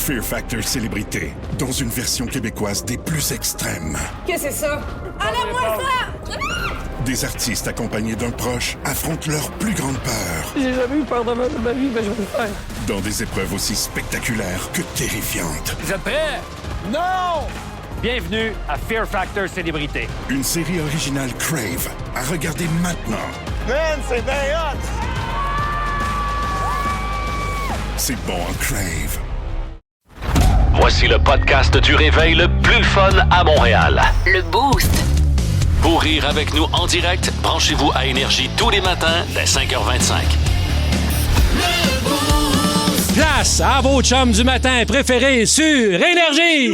Fear Factor Célébrité, dans une version québécoise des plus extrêmes. Qu'est-ce que c'est ça? Enlève-moi ça! Des artistes accompagnés d'un proche affrontent leur plus grande peur. J'ai jamais eu peur de ma vie, mais je vais le faire. Dans des épreuves aussi spectaculaires que terrifiantes. Vous êtes prêts? Non! Bienvenue à Fear Factor Célébrité. Une série originale Crave à regarder maintenant. Man, c'est bien hot! C'est bon en Crave. Voici le podcast du réveil le plus fun à Montréal. Le Boost. Pour rire avec nous en direct, branchez-vous à Énergie tous les matins dès 5h25. Place à vos chums du matin préférés sur Énergie!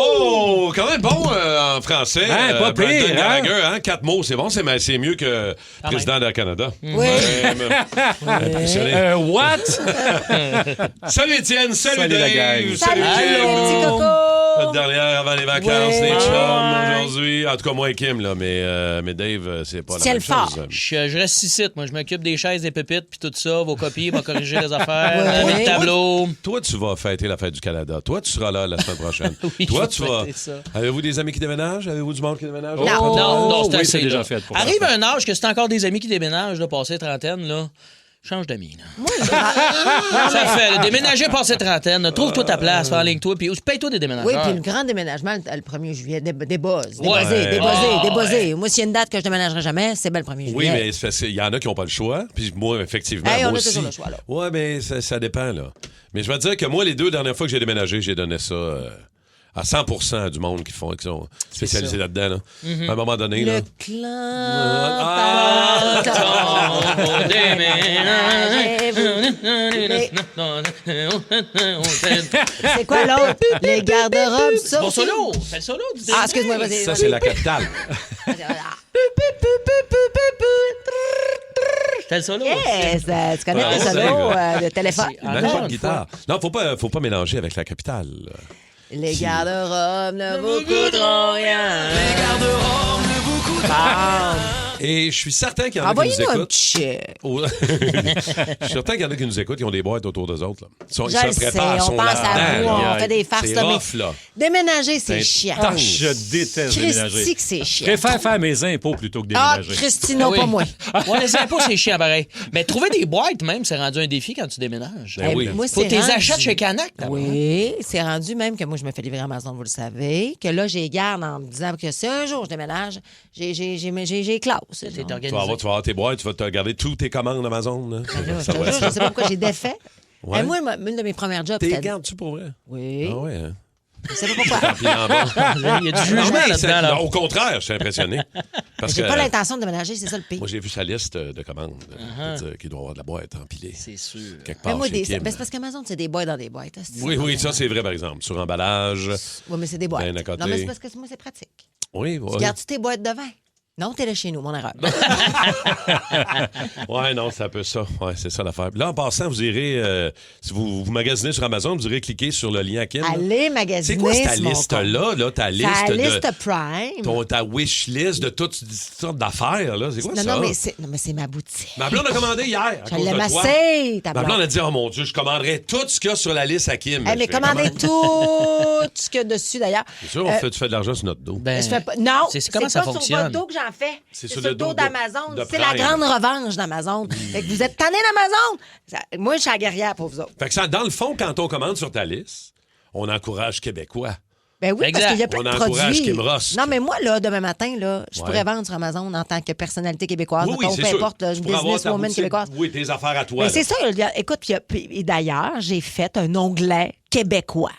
Oh, quand même bon en français. Hein, pas pire, Brandon hein? Gallagher, hein? 4 mots, c'est bon, c'est mieux que président d'Air Canada. Oui. Impressionné. What? Salut Étienne, salut Salut, la Dave, gang. salut Kim. Petit coco. Notre dernière avant les vacances, Ouais. les chums aujourd'hui. En tout cas, moi et Kim, là, mais Dave, c'est pas la Tiens même le fort. chose. Je reste ici, moi. Je m'occupe des chaises, des pépites, puis tout ça, vos copies, va corriger les affaires, Ouais. mes tableaux. Toi, tu vas fêter la fête du Canada. Toi, tu seras là la semaine prochaine. Oui, Toi, je tu vais vas. fêter ça. Avez-vous des amis qui déménagent? Avez-vous du monde qui déménage? Non, c'est oui, assez. c'est déjà là. fait pour Arrive la un âge que c'est encore des amis qui déménagent, là, passé trentaine, là. Change d'amis, là. Moi, Ça fait, là, déménager passé trentaine, là, trouve-toi ta place, fais toi puis paye-toi des oui, déménageurs. puis le grand déménagement le 1er juillet, des buzz. Ouais. Débossé. Moi, s'il y a une date que je déménagerai jamais, c'est bien le 1er juillet. Oui, mais il y en a qui n'ont pas le choix. Puis moi, effectivement, Hey, moi on a aussi. toujours le choix, là. Ouais, mais ça dépend, là. Mais je vais te dire que moi, les 2 dernières fois que j'ai déménagé, j'ai donné ça à 100% du monde qui sont spécialisés là-dedans. Là. À un moment donné, là. Le clan On C'est quoi l'autre? Les garde-robes, ça. Bon aussi? solo! C'est le solo du Ah, excuse-moi, vas-y. Ça, c'est la capitale. C'est le solo! Yes, tu connais Ouais, le c'est solo vrai. de téléphone. C'est- Même encore pas de une guitare. Non, faut pas mélanger avec la capitale. Les garde-robes ne vous coûteront rien. Et je suis certain qu'il y en a qui nous Envoyez-nous un écoutent. petit chèque. Oh. Je suis certain qu'il y en a qui nous écoutent, qui ont des boîtes autour d'eux autres. Là. Ils Je le sais, on pense à vous, on fait des farces. C'est là, mais rough, là. Déménager, c'est C'est chiant. Ah, je déteste déménager. Christy que c'est Je chiant. préfère faire mes impôts plutôt que Ah, déménager. Christy, non, Oui. pas moi. Ouais, les impôts, c'est chiant pareil. Mais trouver des boîtes, même, c'est rendu un défi quand tu déménages. Ben oui. Moi, Faut c'est tes rendu- achats chez Canac. Oui, c'est rendu même que moi, je me fais livrer à Amazon, vous le savez, que là, j'ai garde en me disant que si un jour je déménage, j'ai classe. T'es genre. organisé. Tu vas avoir tes boîtes, tu vas te regarder tous tes commandes Amazon. Là. Là, Ça va être je ça. sais pas pourquoi j'ai défait. Ouais. Moi, une de mes premières jobs, T'es c'était... gardes-tu pour vrai? Oui, Ah ouais, hein? je sais pas pourquoi. Puis en bas. Il y a du jugement Non, là-dedans. Là. non, au contraire, je suis impressionné. Parce J'ai que pas l'intention de déménager, c'est ça le pire. moi, j'ai vu sa liste de commandes. C'est-à-dire qu'il doit avoir de la boîte empilée. C'est sûr. Quelque Mais part moi, chez Kim. c'est parce qu'Amazon, c'est des boîtes dans des boîtes. hein, Oui, ça, c'est vrai, par exemple. Sur emballage. Oui, mais c'est des boîtes. Ben, à côté. Non, mais c'est parce que moi, c'est pratique. Oui, Tu gardes-tu tes boîtes de vin? Non, t'es là chez nous, mon erreur. Ouais, non, c'est un peu ça. Ouais, c'est ça l'affaire. Là, en passant, vous irez, si vous magasinez sur Amazon, vous irez cliquer sur le lien Kim. là. Allez magasiner. C'est quoi ta sur mon liste-là, compte. là, ta liste Ta de... liste Prime. Ta wish list de toutes sortes d'affaires, là. C'est quoi Non, ça? non, mais c'est ma boutique. Ma blonde a commandé hier, à Je cause l'ai de toi. massé, ta Ma blonde a blonde. dit, oh mon Dieu, je commanderais tout ce qu'il y a sur la liste à Kim. Eh, mais Je fais, commandez comment? tout ce qu'il y a dessus, d'ailleurs. C'est sûr, tu fais de l'argent sur notre dos. Ben, Je fais pas... Non, c'est c'est comment pas ça sur fonctionne? votre dos que j'en fais. C'est C'est sur sur le le dos dos de d'Amazon. Prime. C'est la grande revanche d'Amazon. Fait que vous êtes tannés d'Amazon. Moi, je suis la guerrière pour vous autres. Fait que ça, dans le fond, quand on commande sur ta liste, on encourage Québécois. Ben oui, Exact. parce qu'il y a plein On de encourage produits. Kim Ross. Non, mais moi, là, demain matin, là, je Ouais. pourrais vendre sur Amazon en tant que personnalité québécoise. Oui, mettons, c'est peu sûr. importe, là, Tu une pourrais avoir ta businesswoman boutique. québécoise. Oui, tes affaires à toi. Mais là. c'est ça, écoute, et d'ailleurs, j'ai fait un onglet québécois.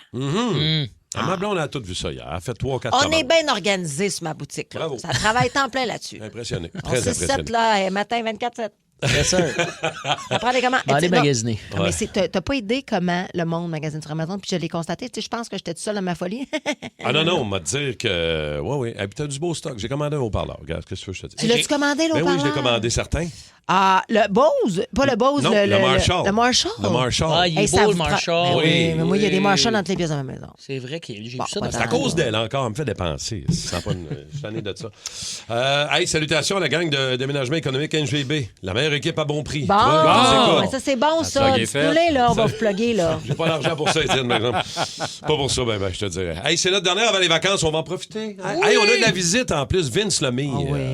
Ma blonde a tout vu ça hier. Elle a fait 3 ou 4 On commandes. est bien organisé sur ma boutique. Là. Bravo. Ça travaille temps plein là-dessus. Impressionné. On Très 6-7, impressionné. là, matin 24-7. C'est sûr. Ça prend des commandes. Va aller Non, magasiner. non, mais t'as pas idée comment le monde magasine sur Amazon, puis je l'ai constaté. Tu sais, je pense que j'étais toute seule dans ma folie. Ah non, on m'a dit que... Oui. T'as du beau stock. J'ai commandé un haut-parleur. Regarde, qu'est-ce que je te dis? Tu l'as-tu commandé, Ben oui, je l'ai l'eau-parleur? commandé certains. Ah, le Bose? Pas le Bose, Non, le Marshall. Le Marshall? Le Marshall. Ah, il est Hey, ça beau, le vous prend- Marshall. Oui. Mais moi, il y a des Marshalls dans toutes les pièces de ma maison. C'est vrai que j'ai vu Bon, ça pas dans C'est à tant. cause d'elle, encore. Elle me fait dépenser. C'est pas je suis tanné de ça. Hey, salutations à la gang de déménagement économique NGB. La meilleure équipe à bon prix. Bon, Tu vois, c'est quoi? mais ça, c'est bon, ça. plug est fait. Dites-nous-les, là, on va vous plugger, là. J'ai pas l'argent pour ça, Étienne, par exemple. Pas pour ça, ben, je te dirais. Hey, c'est notre dernière avant les vacances, on va en profiter. Hey, on a de la visite en plus. Vince Lemay.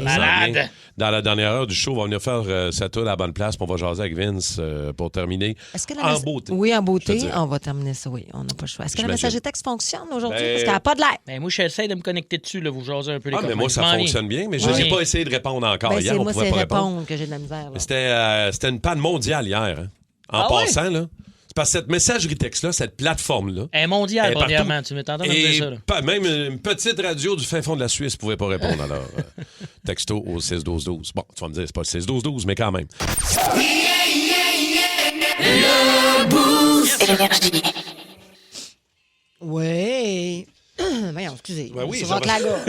Malade. Dans la dernière heure du show, on va venir faire sa tour à la bonne place, puis on va jaser avec Vince pour terminer. Est-ce que en beauté. Oui, en je te beauté. dirais. On va terminer ça, oui. On n'a pas le choix. Est-ce que le J'imagine. messager texte fonctionne aujourd'hui? Ben- Parce qu'elle n'a pas de l'air. Ben, moi, j'essaie de me connecter dessus, là, vous jasez un peu les Ah, mais copains. moi, Je ça m'en viens. fonctionne bien, mais je Oui. n'ai pas essayé de répondre encore. Ben, Hier, c'est on moi, pouvait c'est pas répondre. répondre que j'ai de la misère. là. C'était une panne mondiale hier. Hein. En Ah ouais? passant, là. C'est parce que cette messagerie texte-là, cette plateforme-là. Elle est mondiale, Elle est partout. premièrement. Tu m'étends de me Et dire ça, là. même une petite radio du fin fond de la Suisse ne pouvait pas répondre. Alors, texto au 6-12-12. Bon, tu vas me dire, c'est pas le 6-12-12, mais quand même. Oui. Voyons, excusez. Ben oui, Je ça rentre va. la gorge.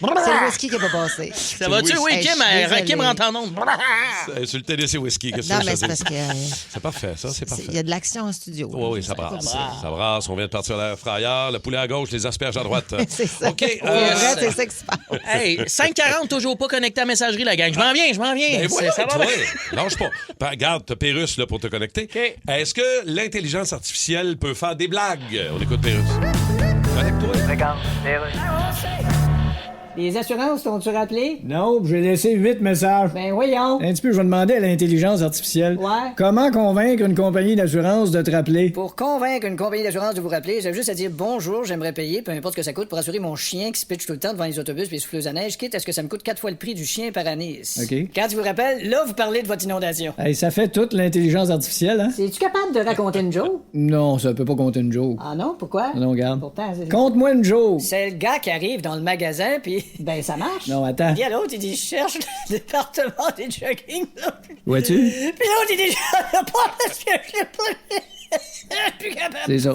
C'est le whisky qui n'a pas passé. Ça va-tu? le Oui, whisky. Kim, Hey, je suis Kim désolée. rentre en onde. Sur le TDC Whisky, qu'est-ce Non, que mais je c'est te parce dis? que C'est parfait, ça, c'est parfait. il y a de l'action en studio. Oui, oui, ça brasse. Ça brasse. On vient de partir à l'air frayeur. Le poulet à gauche, les asperges à droite. C'est ça. OK. C'est vrai, c'est ça qui se passe. Hey, 5:40, toujours pas connecté à la messagerie, la gang. Je m'en viens. Ben voilà, Ça va toi, bien. lâche pas. Regarde, t'as Pérus là, pour te connecter. OK. Est-ce que l'intelligence artificielle peut faire des blagues? On écoute Pérus. Connecte-toi. Les assurances, t'ont-tu rappelé? Non, j'ai laissé 8 messages. Ben voyons. Un petit peu, je vais demander à l'intelligence artificielle. Ouais. Comment convaincre une compagnie d'assurance de te rappeler? Pour convaincre une compagnie d'assurance de vous rappeler, j'ai juste à dire bonjour, j'aimerais payer, peu importe ce que ça coûte, pour assurer mon chien qui se pitche tout le temps devant les autobus puis souffleuse à neige, quitte à ce que ça me coûte 4 fois le prix du chien par année. OK. Quand tu vous rappelles, là, vous parlez de votre inondation. Hey, ça fait toute l'intelligence artificielle, hein? Es-tu capable de raconter une joke? Non, ça peut pas compter une joke. Ah non, pourquoi? Non, regarde. Pourtant, c'est... Conte-moi une joke. C'est le gars qui arrive dans le magasin, puis ben ça marche. Non, attends. Puis à l'autre, il dit, je cherche le département des jogging. Vois-tu? Puis l'autre, il dit, je pas parce que je sais pas. Je suis plus capable. C'est ça.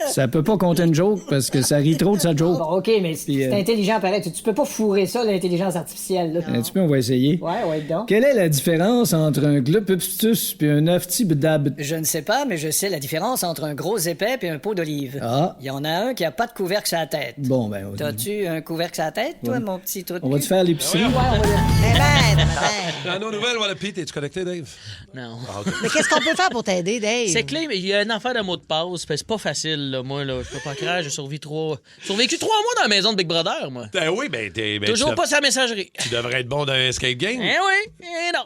Ça peut pas compter une joke parce que ça rit trop de sa joke. Bon, OK, mais Puis, c'est intelligent pareil. Tu peux pas fourrer ça, l'intelligence artificielle. Là. Un petit peu, on va essayer. Ouais, donc. Quelle est la différence entre un glupupstus puis un aftibdab? Je ne sais pas, mais je sais la différence entre un gros épais et un pot d'olive. Ah. Il y en a un qui a pas de couvercle sur la tête. Bon, ben, T'as-tu un couvercle sur la tête, toi, mon petit trou de on va cul? te faire l'épicerie. Mais ben, Dans nos nouvelles, voilà, Pete, es-tu connecté, Dave? Non. Ah, OK. mais qu'est-ce qu'on peut faire pour t'aider, Dave? C'est clé, mais il y a une affaire de mot de passe. C'est pas facile, là. Moi, là, je peux pas croire. J'ai survécu 3 mois dans la maison de Big Brother, moi. Ben oui, ben t'es... ben, Toujours tu pas sa messagerie. Tu devrais être bon dans un escape game. Eh oui, eh non.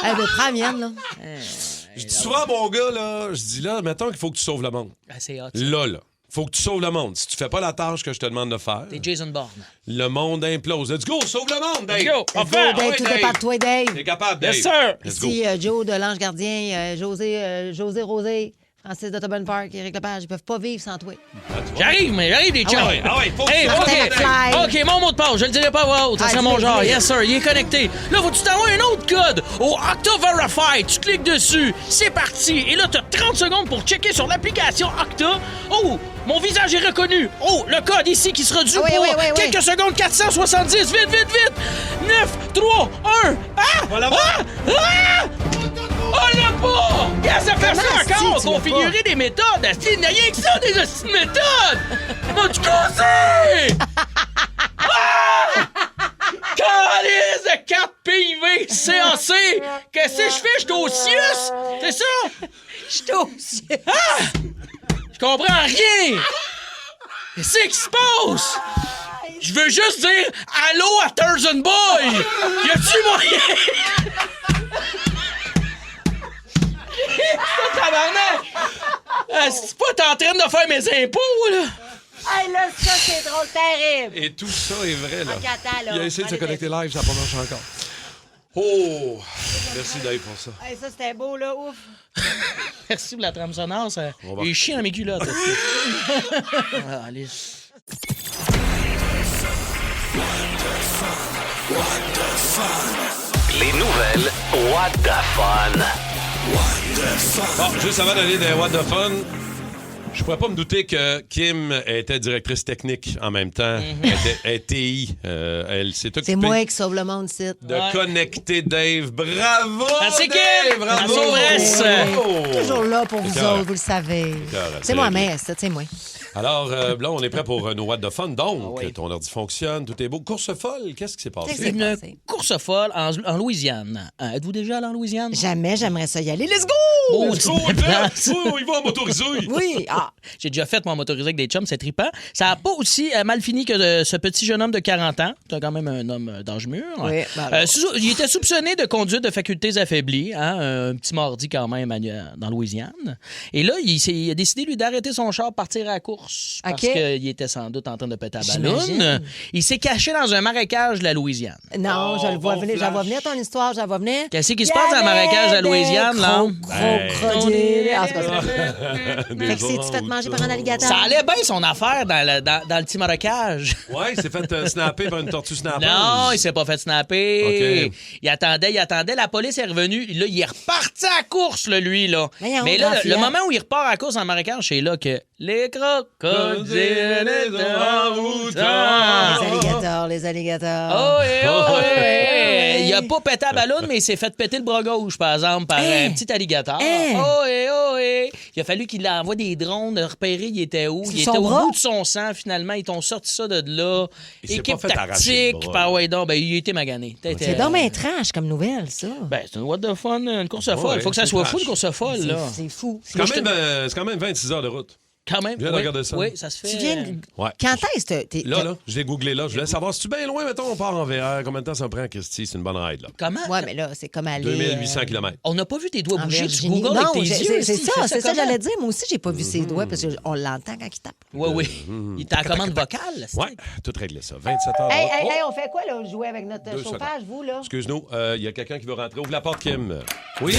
Elle me prend la mienne, là. Je dis souvent à mon gars, là, je dis là, mettons qu'il faut que tu sauves le monde. Ah, c'est hot. ça. Là. Faut que tu sauves le monde. Si tu fais pas la tâche que je te demande de faire, T'es Jason Bourne. le monde implose. Let's go, sauve le monde, Dave! Let's go, on Go, fait. Dave, tout dépend de toi, Dave. T'es capable, Dave? Yes, sir. Let's go. Ici, Joe de l'Ange Gardien, José Rosé, Francis de Tobin Park, Éric Lepage, ils peuvent pas vivre sans toi. J'arrive, les chums. Ah ouais, faut que Hey, tu OK. fasses ça, Dave. OK, mon mot de passe, je le dirai pas à voix haute, ça Ah, serait mon dis-le, genre. dis-le. Yes, sir, il est connecté. Là, faut que tu t'envoies un autre code au Okta Verify. Tu cliques dessus, c'est parti. Et là, t'as 30 secondes pour checker sur l'application Okta. Oh, mon visage est reconnu. Oh, le code ici qui sera dû Ah oui, pour oui, oui, oui. quelques secondes. 470, vite. 9, 3, 1. Ah! Voilà, voilà. Ah! On l'a pas! Yes, ça fait ça Comment encore! si tu l'as Configurer des méthodes! Il n'y a rien que ça, des hosties de méthodes! Vas-tu causer? Ah! Calice de 4 PIV CAC! Qu'est-ce que je fais? Je suis au CIUS! C'est ça? Je suis au ciel. Ah! Je comprends rien! Qu'est-ce qui se passe? Je veux juste dire allô à Thurston Boy! Y a-tu moyen? Tabarnak! C'est pas t'es en train de faire mes impôts, là? Hey, là, ça, c'est drôle, terrible. Et tout ça est vrai, là. Ok, attends, là. Il a essayé de se Allez, connecter live, ça n'a pas marché encore. Oh! Merci, Dave, pour ça. Hey, ça, c'était beau, là, ouf. Merci pour la trame sonore, ça. On va- Il est chiant dans mes culottes. Ah, allez. Les nouvelles What the Fun. Bon, juste avant d'aller dans What the Fun, Je pourrais pas me douter que Kim était directrice technique en même temps. Elle était TI. Elle s'est occupée C'est moi qui sauve le monde, c'est. de connecter Dave. Bravo, Merci, Dave! Kim! Bravo! La sauveresse! Toujours là pour vous Écœurant. autres, vous le savez. Écœurant, C'est moi, c'est mais c'est moi. Alors, là, on est prêt pour nos What the Fun. Donc, ton ordi fonctionne, tout est beau. Course folle, qu'est-ce qui s'est passé? C'est Une passé. course folle en Louisiane. Êtes-vous déjà allé en Louisiane? Jamais j'aimerais ça y aller. Let's go! Oh, Oh, il va en motorisé! Oui, J'ai déjà fait mon motorisé avec des chums, c'est trippant. Ça n'a pas aussi mal fini que ce petit jeune homme de 40 ans. C'est quand même un homme d'âge mûr. Oui, ben alors. Il était soupçonné de conduite de facultés affaiblies. Un petit mardi quand même dans Louisiane. Et là, il a décidé, lui, d'arrêter son char, partir à la course. Parce OK. qu'il était sans doute en train de péter à ballon. J'imagine. Il s'est caché dans un marécage de la Louisiane. non, je le vois bon venir. Je flash. la vois venir ton histoire, je la vois venir. Qu'est-ce qui se passe dans le marécage de la Louisiane, là? Crocodile. En tout cas, Des fait que c'est-tu fait manger par un alligator? Ça allait bien son affaire dans le petit marécage. Ouais, il s'est fait snapper par une tortue snappeuse. Non, il s'est pas fait snapper. OK. Il attendait. La police est revenue. Là, il est reparti à la course, là, lui. Là. Voyons, Mais là, grand le fier. moment où il repart à la course en marécage, c'est là que les crocodiles étaient en route. Les alligators. Oh, eh, oh, eh. Ouais. Il a pas pété à ballon, mais il s'est fait péter le bras gauche, par exemple, par Hein? un petit alligator. Hein? Oh, eh, oh, eh. Il a fallu qu'il envoie des drones repérer il était où. Il Son était au bras? bout de son sang, finalement. Ils t'ont sorti ça de là. Il s'est Équipe pas fait arracher le tactique. bras. Ouais, donc, il était magané. C'est donc bien trash comme nouvelle, ça. Ben, c'est une what the fun, une course Ouais, folle. Il faut que ça c'est soit trash. fou, une course folle, là. C'est fou. C'est quand même 26 heures de route. Quand même. Je viens de regarder ça. Oui, ça se fait. Tu viens de... Ouais. Quand est-ce que t'es... Là, je l'ai googlé là. Je voulais savoir si tu es bien loin, mettons, on part en VR. Combien de temps ça me prend, Christy? C'est une bonne ride, là. Comment? Ouais, mais là, c'est comme aller... 2800 km. On n'a pas vu tes doigts en bouger. Tu Virginie. googles Non, avec tes c'est yeux. c'est il ça, fait c'est ça comment? j'allais dire. Moi aussi, j'ai pas vu ses doigts parce qu'on l'entend quand il tape. Oui, oui. Il est en commande vocale. c'est- Ouais, tout réglé ça. 27 heures de Hey, route. hey, Oh, hey, on fait quoi, là? Jouer avec notre 2 chauffage, secondes. vous, là? Excuse-nous, il y a quelqu'un qui veut rentrer. Ouvre la porte, Kim. Oui.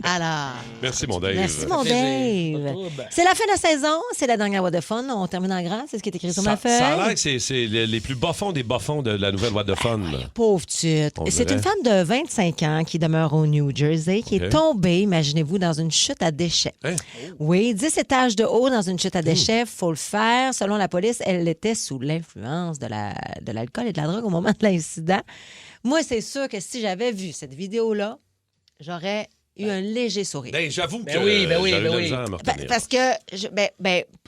Alors, Merci, mon Dave. merci, mon plaisir. Pas de Dave. trouble. C'est la fin de la saison, c'est la dernière What the Fun. On termine en grand, c'est ce qui est écrit sur ma feuille. Ça a l'air que c'est les plus bas-fonds des bas-fonds de la nouvelle What the Fun. Pauvre petite. On C'est dirait. une femme de 25 ans qui demeure au New Jersey, qui OK. est tombée, imaginez-vous, dans une chute à déchets. Hein? Oui, 10 étages de haut dans une chute à déchets, faut le faire. Selon la police, elle était sous l'influence de l'alcool et de la drogue au moment de l'incident. Moi, c'est sûr que si j'avais vu cette vidéo-là, j'aurais eu un léger sourire. Ben, j'avoue Ben que oui, ben oui, j'avais ben de la oui. misère à me retenir. Parce que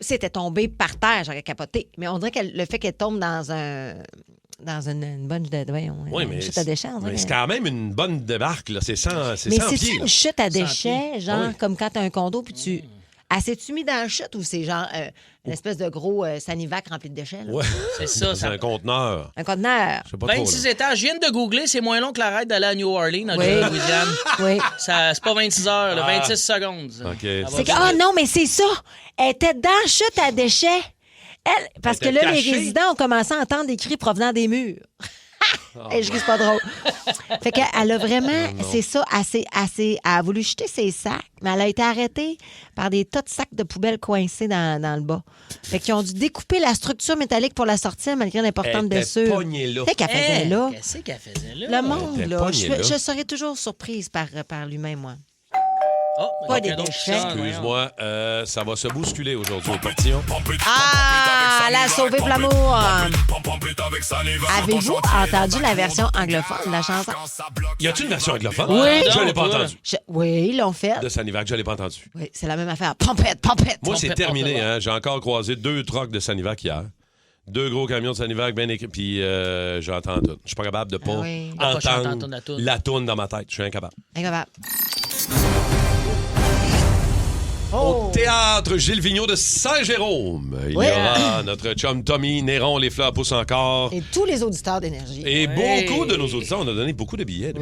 c'était tombé par terre, j'aurais capoté. Mais on dirait que le fait qu'elle tombe dans une bonne Oui, mais chute à déchets. on dirait mais c'est que- quand même une bonne débarque. Là. C'est 100 Mais 100 c'est pieds. une là. chute à déchets, genre Oui. comme quand t'as un condo puis tu... Elle s'est-tu mis dans la chute ou c'est genre une espèce de gros sanivac rempli de déchets? Là? Ouais. C'est ça. C'est un conteneur. Un conteneur. Je sais pas trop. 26 là. étages. Je viens de googler. C'est moins long que la ride d'aller à New Orleans, dans Oui. le Louisiane. Oui. C'est pas 26 heures, là, 26 secondes. ça. OK. Ça va C'est que, vite. ah non, mais c'est ça. Elle était dans la chute à déchets. Parce que Elle était là, les cachée. résidents ont commencé à entendre des cris provenant des murs. Et je ris, c'est pas drôle. Fait qu'elle a vraiment, c'est ça, elle a voulu jeter ses sacs, mais elle a été arrêtée par des tas de sacs de poubelle coincés dans le bas. Fait qu'ils ont dû découper la structure métallique pour la sortir malgré l'importante Elle était blessure. pognée là. Qu'est-ce qu'elle faisait Hein, là? Qu'est-ce qu'elle faisait là? Le monde, était là. pognée là. Je serais toujours surprise par lui-même, moi. Oh, Pas quelqu'un des d'autre qui déchets. sonne, voyons. Excuse-moi, ça va se bousculer aujourd'hui au portillon. Ah, elle a sauvé pour l'amour. Avez-vous entendu la version anglophone de la chanson? Y a-tu une version anglophone? Oui. Je l'ai Non, pas toi. entendue. Oui, ils l'ont fait. De Sanivac, je l'ai pas entendu. Oui, c'est la même affaire. Pompette, pompette. Moi, c'est Trompette, terminé. trompette. Hein. J'ai encore croisé 2 trucks de Sanivac hier. 2 gros camions de Sanivac bien équipés. Puis j'entends tout. Je suis pas capable de pas Ah oui. Ah, pas chanter entendre la toune. la toune dans ma tête. Je suis incapable. Incapable. Au théâtre Gilles Vigneault de Saint-Jérôme, il Oui. y aura notre chum Tommy Néron, les fleurs poussent encore. Et tous les auditeurs d'énergie. Et Ouais. beaucoup de nos auditeurs, on a donné beaucoup de billets.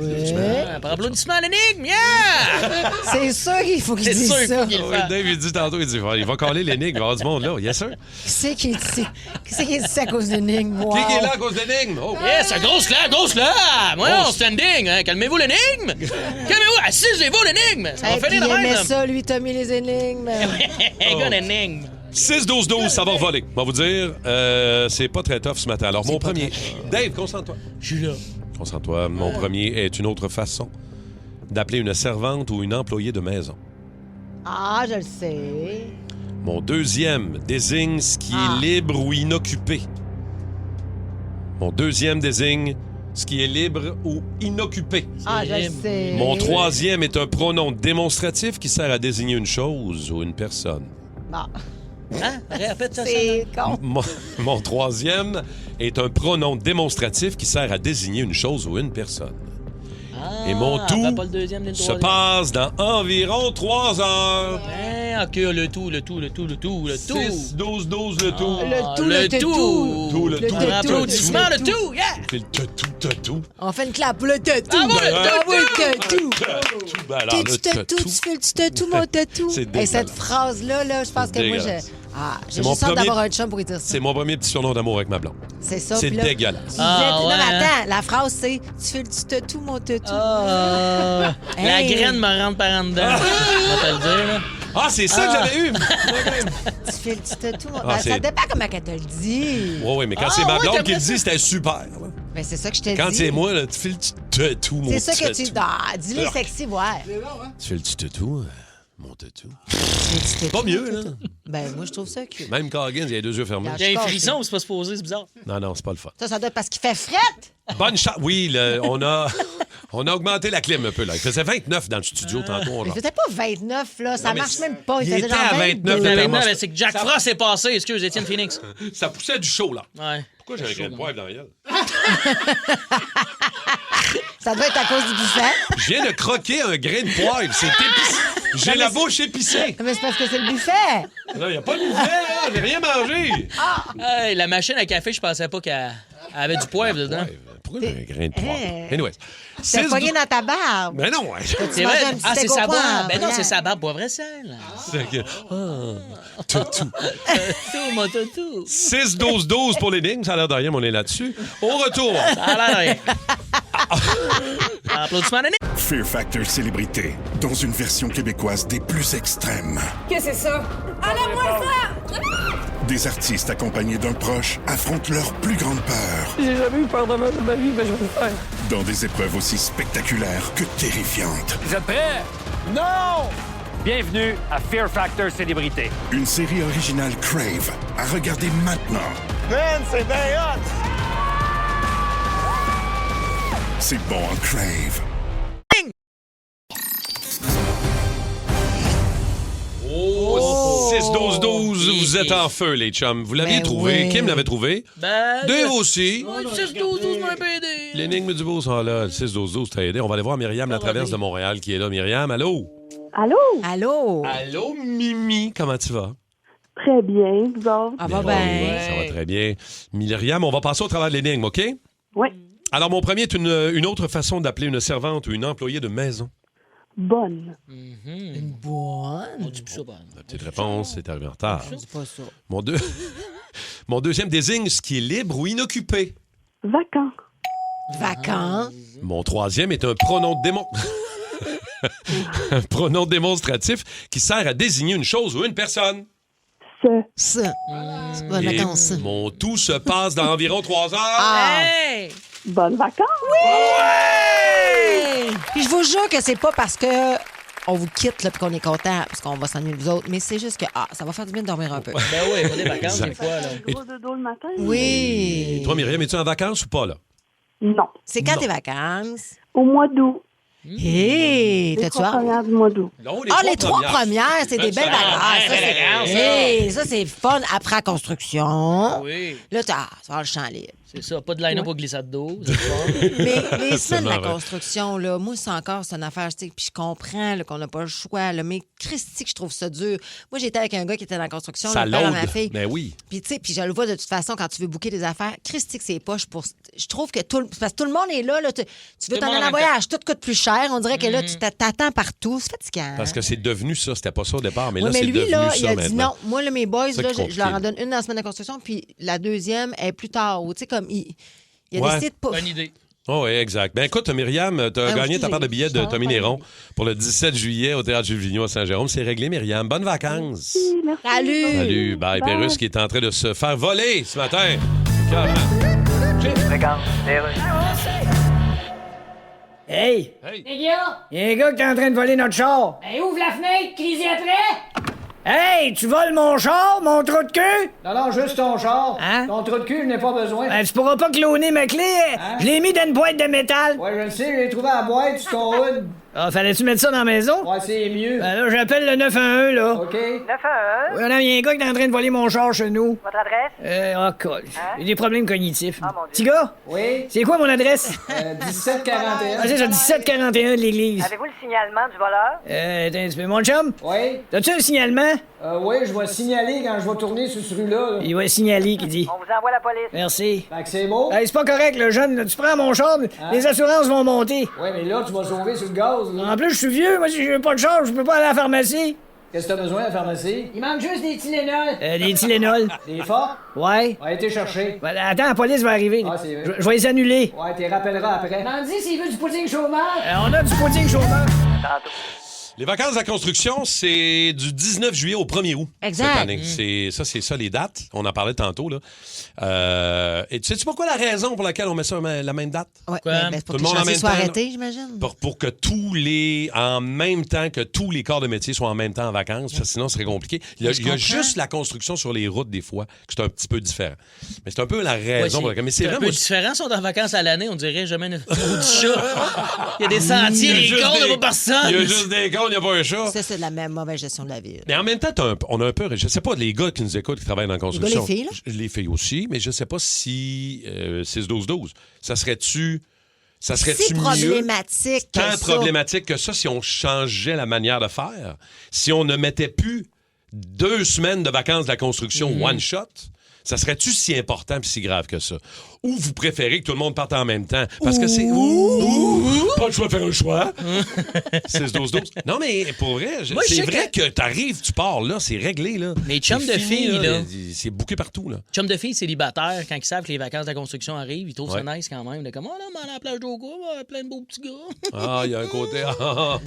Ah, par applaudissement à l'énigme, yeah! C'est sûr qu'il faut qu'ils C'est disent sûr ça. qu'il Oui, Dave, il dit tantôt, il dit, il va coller l'énigme, il va y avoir du monde là. Yes, sir. Qui c'est qui est ici? Qui c'est qui est ici à cause d'énigmes? Wow. Qui est là à cause de l'énigme? Oh. Yes, grosse clap, grosse clap! Ouais, Grosse. on standing, hein? Calmez-vous l'énigme! Calmez-vous, assisez-vous l'énigme! Ça va Hey, puis finir il de aimait même! ça, lui, Tommy, les énigmes. Un gars d'énigme! 6-12-12, ça va revoler. On va vous dire, c'est pas très tough ce matin. Alors, mon premier. Dave, concentre-toi. Je suis là. Concentre-toi. Mon premier est une autre façon d'appeler une servante ou une employée de maison. Ah, je le sais. Mon deuxième désigne ce qui est libre ou inoccupé. Mon deuxième désigne ce qui est libre ou inoccupé. Ah, je le sais. Mon troisième est un pronom démonstratif qui sert à désigner une chose ou une personne. Bon. Hein? Répète ça. C'est con. Mon troisième est un pronom démonstratif qui sert à désigner une chose ou une personne. Et mon tout pas le deuxième, le se troisième. passe dans environ 3 heures. Hein, OK, le tout. 6, 12, 12, le tout. Le tout. Tout, le tout. Applaudissements, le tout, yeah! C'est le tout. On fait une clap pour le tatou. Ah bon, le Bravo, le tatou. Ben alors, le Tu tatou, tu fais le petit tatou, mon tatou. C'est Et dégueulasse. cette phrase-là, là, je pense que moi, dégueulasse. j'ai C'est mon juste hâte premier- d'avoir un chum pour y dire ça. C'est mon premier petit surnom d'amour avec ma blonde. C'est ça. C'est puis là, dégueulasse. il disait, Ah, non, ouais, mais hein? attends, la phrase, c'est « Tu fais le petit tatou, mon tatou. La Hey. graine me rentre par en dedans. On va te le dire, là. Ah, c'est ça que j'avais eu! Tu fais le petit tatou. Ah, Ben, c'est- ça dépend comment elle te le dit. Oui, mais quand c'est ma ouais, blonde t'as qui le pas dit, c'était super. là. Ben, c'est ça que je te dis. Quand c'est moi, là, tu fais le petit tatou, mon C'est ça que tatou. tu... Ah, dis-le sexy, ouais. Tu fais le petit tatou, mon tatou. Le petit tatou, Pas mieux, mon là. tatou. Ben, moi, je trouve ça cute. Même Coggins, il a les 2 yeux fermés. Regarde. J'ai un frisson, c'est pas supposé, c'est bizarre. Non, c'est pas le fun. Ça doit être parce qu'il fait frette. Bonne chance. Oui, on a augmenté la clim un peu, là. Il faisait 29 dans le studio tantôt. Mais Genre. il faisait pas 29, là. Ça Non, mais marche même pas. Il il faisait était genre à 29 22. de Mais thermos. maintenant, c'est que Jack Frost est passé. Excuse, Étienne Phoenix. Ça poussait du chaud, là. Ouais. Pourquoi j'ai un grain de poivre dans la gueule? Ça doit être à cause du buffet. Je viens de croquer un grain de poivre. C'est épicé. J'ai la bouche épicée. Mais c'est parce que c'est le buffet. Non, il n'y a pas de buffet, là. J'ai rien mangé. Hey, la machine à café, je pensais pas qu'elle avait du poivre dedans. Pourquoi j'ai un grain de poivre? Anyways. C'est pogné dans ta barbe. Mais non, C'est manges vrai? un petit Ah, c'est steak au sa poivre, barbe. Ben non, là. c'est sa barbe poivre et sel. c'est que... Tatou. Tout, mon toutou. 6-12-12 pour l'énigme. Ça a l'air de rien, mais on est là-dessus. Au retour. Alors, applaudissements d'année. Fear Factor Célébrité, dans une version québécoise des plus extrêmes. Qu'est-ce que c'est ça? Enlève-moi ça! Des artistes accompagnés d'un proche affrontent leur plus grande peur J'ai jamais eu peur de ma vie, mais je vais le faire. dans des épreuves aussi spectaculaires que terrifiantes. Vous êtes prêts? Non! Bienvenue à Fear Factor Célébrité. Une série originale Crave à regarder maintenant. Man, c'est bien hot! C'est bon en Crave. Oh, 6-12-12, vous êtes en feu, les chums. Vous l'aviez Ben trouvé. oui. Kim l'avait trouvé. Ben, Dave aussi. 6-12-12 m'a aidé. L'énigme du beau sont là. Le 6-12-12 t'a aidé. On va aller voir Myriam, la traverse de Montréal, qui est là. Myriam, allô? Allô? Allô? Allô, Mimi. Comment tu vas? Très bien, vous autres? Ah, va Oui, bien. ça va très bien. Myriam, on va passer au travers de l'énigme, OK? Oui. Alors, mon premier est une autre façon d'appeler une servante ou une employée de maison. Bonne. Une bonne. On dit plus ça, ben. La petite réponse, c'est arrivé en retard. Dis pas ça. Mon deuxième désigne ce qui est libre ou inoccupé. Vacant. Vacant. Mon troisième est un pronom un pronom démonstratif qui sert à désigner une chose ou une personne. Ça. C'est pas une Et vacance, ça. mon tout se passe dans environ 3 heures. Ah. Hey! Bonnes vacances. Puis je vous jure que c'est pas parce que on vous quitte là, puis qu'on est content, parce qu'on va s'ennuyer de vous autres, mais c'est juste que ça va faire du bien de dormir un peu. Ben oui, on est vacances Exact. des fois, là. Gros dodo le matin? Oui. Et toi, Myriam, es-tu en vacances ou pas, là? Non. C'est quand Non. tes vacances? Au mois d'août. Hé, Les t'as-tu 3 hâte? premières du mois d'août. Non, Les trois premières, c'est des belles vacances. Ça, belles vacances, ça. Hey, ça, c'est fun. Après la construction. Oui, Là, tu vas avoir le champ libre. c'est ça. Pas de line-up au glissade d'eau. C'est fun. Mais les semaines de la Seulement, ouais. construction, là, moi, c'est une affaire, tu sais, puis je comprends là, qu'on n'a pas le choix, là, mais Christy, que je trouve ça dur. Moi, j'étais avec un gars qui était dans la construction, Ça le père de l'aude. ma fille. Ben oui. Puis, tu sais, puis je le vois de toute façon quand tu veux booker des affaires. Christy, que c'est poche pour. Je trouve que parce que tout le monde est là. Tu veux Tout t'en le monde aller en en même voyage, tout coûte plus cher. On dirait que là, tu t'attends partout. C'est fatigant. Parce que c'est devenu ça. C'était pas ça au départ, mais Oui, là, mais c'est lui, devenu là, ça il a dit maintenant. non. Moi, là, mes boys, C'est là, ça qui je leur en compliqué. donne une dans la semaine de construction, puis la deuxième est plus tard. Ou, tu sais, comme il a Ouais. décidé de pas. Bonne idée. Oh, oui, exact. Ben écoute, Myriam, tu as Ah, gagné ta excusez. part de billets de Tommy Néron pour le 17 juillet au Théâtre Jules Vigneault à Saint-Jérôme. C'est réglé, Myriam. Bonnes vacances. Oui, merci. Salut! Salut. Bye. Bye. Pérus qui est en train de se faire voler ce matin. Carrément. Hey! Les gars! Il y a un gars qui est en train de voler notre char. Ben, ouvre la fenêtre, crise après! Hey, tu voles mon char, mon trou de cul? Non, juste ton char. Hein? Ton trou de cul, je n'ai pas besoin. Ben, tu pourras pas cloner ma clé. Hein? Je l'ai mis dans une boîte de métal. Ouais, je le sais, je l'ai trouvé à la boîte sur ton hood. Ah, fallait-tu mettre ça dans la maison? Ouais, c'est mieux. Ben là, j'appelle le 911, là. OK. 911, Ouais, non, il y a un gars qui est en train de voler mon char chez nous. votre adresse? Colle. J'ai des problèmes cognitifs. Ah, mon Dieu. Petit gars, Oui. c'est quoi mon adresse? 1741. Ah, c'est ça, 1741 de l'église. Avez-vous le signalement du voleur? Attends un petit peu. Mon chum, Oui. t'as-tu un signalement? Oui, je vais signaler quand je vais tourner sur ce rue-là. Là. Il va signaler, qui dit. On vous envoie la police. Merci. Fait que c'est beau. Hey, c'est pas correct, le jeune. là. Tu prends mon char, les assurances vont monter. Ouais, mais là, tu vas sauver sur le gaz. Là. En plus, je suis vieux. Moi, si j'ai pas de char, je peux pas aller à la pharmacie. Qu'est-ce que t'as besoin à la pharmacie? Il manque juste des Tylenol. Des Tylenol. Des forts? Ouais. Ouais, été chercher. Ben, attends, la police va arriver. Ah, c'est vrai. Je vais les annuler. Ouais, t'es rappelleras après. Demande-y s'il veut du pudding chômage. On a du pudding chômeur. Les vacances de la construction, c'est du 19 juillet au 1er août. Exact. Cette année. C'est ça, les dates. On en parlait tantôt. Là. Et tu sais-tu pourquoi la raison pour laquelle on met ça la même date? Ouais, Quoi? pour Tout que le monde les en chantiers même soient temps, arrêtés, j'imagine. Pour que en même temps que tous les corps de métier soient en même temps en vacances, parce que sinon, ce serait compliqué. Il y a juste la construction sur les routes, des fois, que c'est un petit peu différent. Mais c'est un peu la raison pour laquelle. Mais c'est un vraiment. peu différent. Ils sont en vacances à l'année, on dirait jamais une du chat. Il y a des sentiers, Il y a des juste cons, il n'y a des- pas personne. Il y a juste des cons, il n'y a pas un chat. Ça, c'est de la même mauvaise gestion de la ville. Mais en même temps, on a un peu. Je sais pas, les gars qui nous écoutent, qui travaillent dans la construction. Les filles, là? Les filles aussi, mais je sais pas si 6-12-12, ça serait-tu C'est mieux? problématique. Tant que ça. problématique que ça si on changeait la manière de faire. Si on ne mettait plus 2 semaines de vacances de la construction one shot, ça serait-tu si important et si grave que ça? Ou vous préférez que tout le monde parte en même temps? Parce que c'est... Pas le choix de faire un choix. 6-12-12. Non, mais pour vrai, Moi, je c'est sais vrai que t'arrives, tu pars là, c'est réglé. Là. Les chums C'est de fini, filles, là. C'est bouqué partout. Là. Chums de filles célibataires, quand ils savent que les vacances de la construction arrivent, ils trouvent Ouais. ça nice quand même. De comme, oh là, on va aller à la plage d'Oga, plein de beaux petits gars. Ah, il y a un côté... Regarde.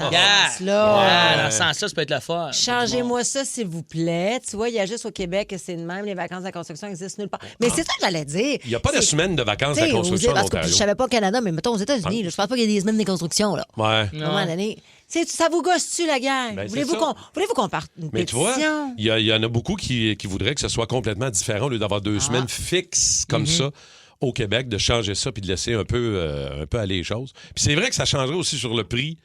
là. Dans ce sens-là, ça peut être le fun. Changez-moi ça, s'il vous plaît. Tu vois, il y a juste au Québec que c'est de même. Les vacances de la construction existent nulle part. Mais c'est ça que j'allais dire. Il n'y a pas de C'est- semaine de vacances de la T'sais, construction en parce que Ontario. je savais pas au Canada, mais mettons aux États-Unis, là, je pense pas qu'il y ait des semaines de construction. Là. Ouais. À un moment donné. Ça vous gosse-tu, la gang? Ben, c'est Voulez-vous ça. qu'on parte une Mais tu vois, pétition? il y en a beaucoup qui voudraient que ce soit complètement différent au lieu d'avoir 2 semaines fixes comme ça au Québec, de changer ça puis de laisser un peu aller les choses. Puis c'est vrai que ça changerait aussi sur le prix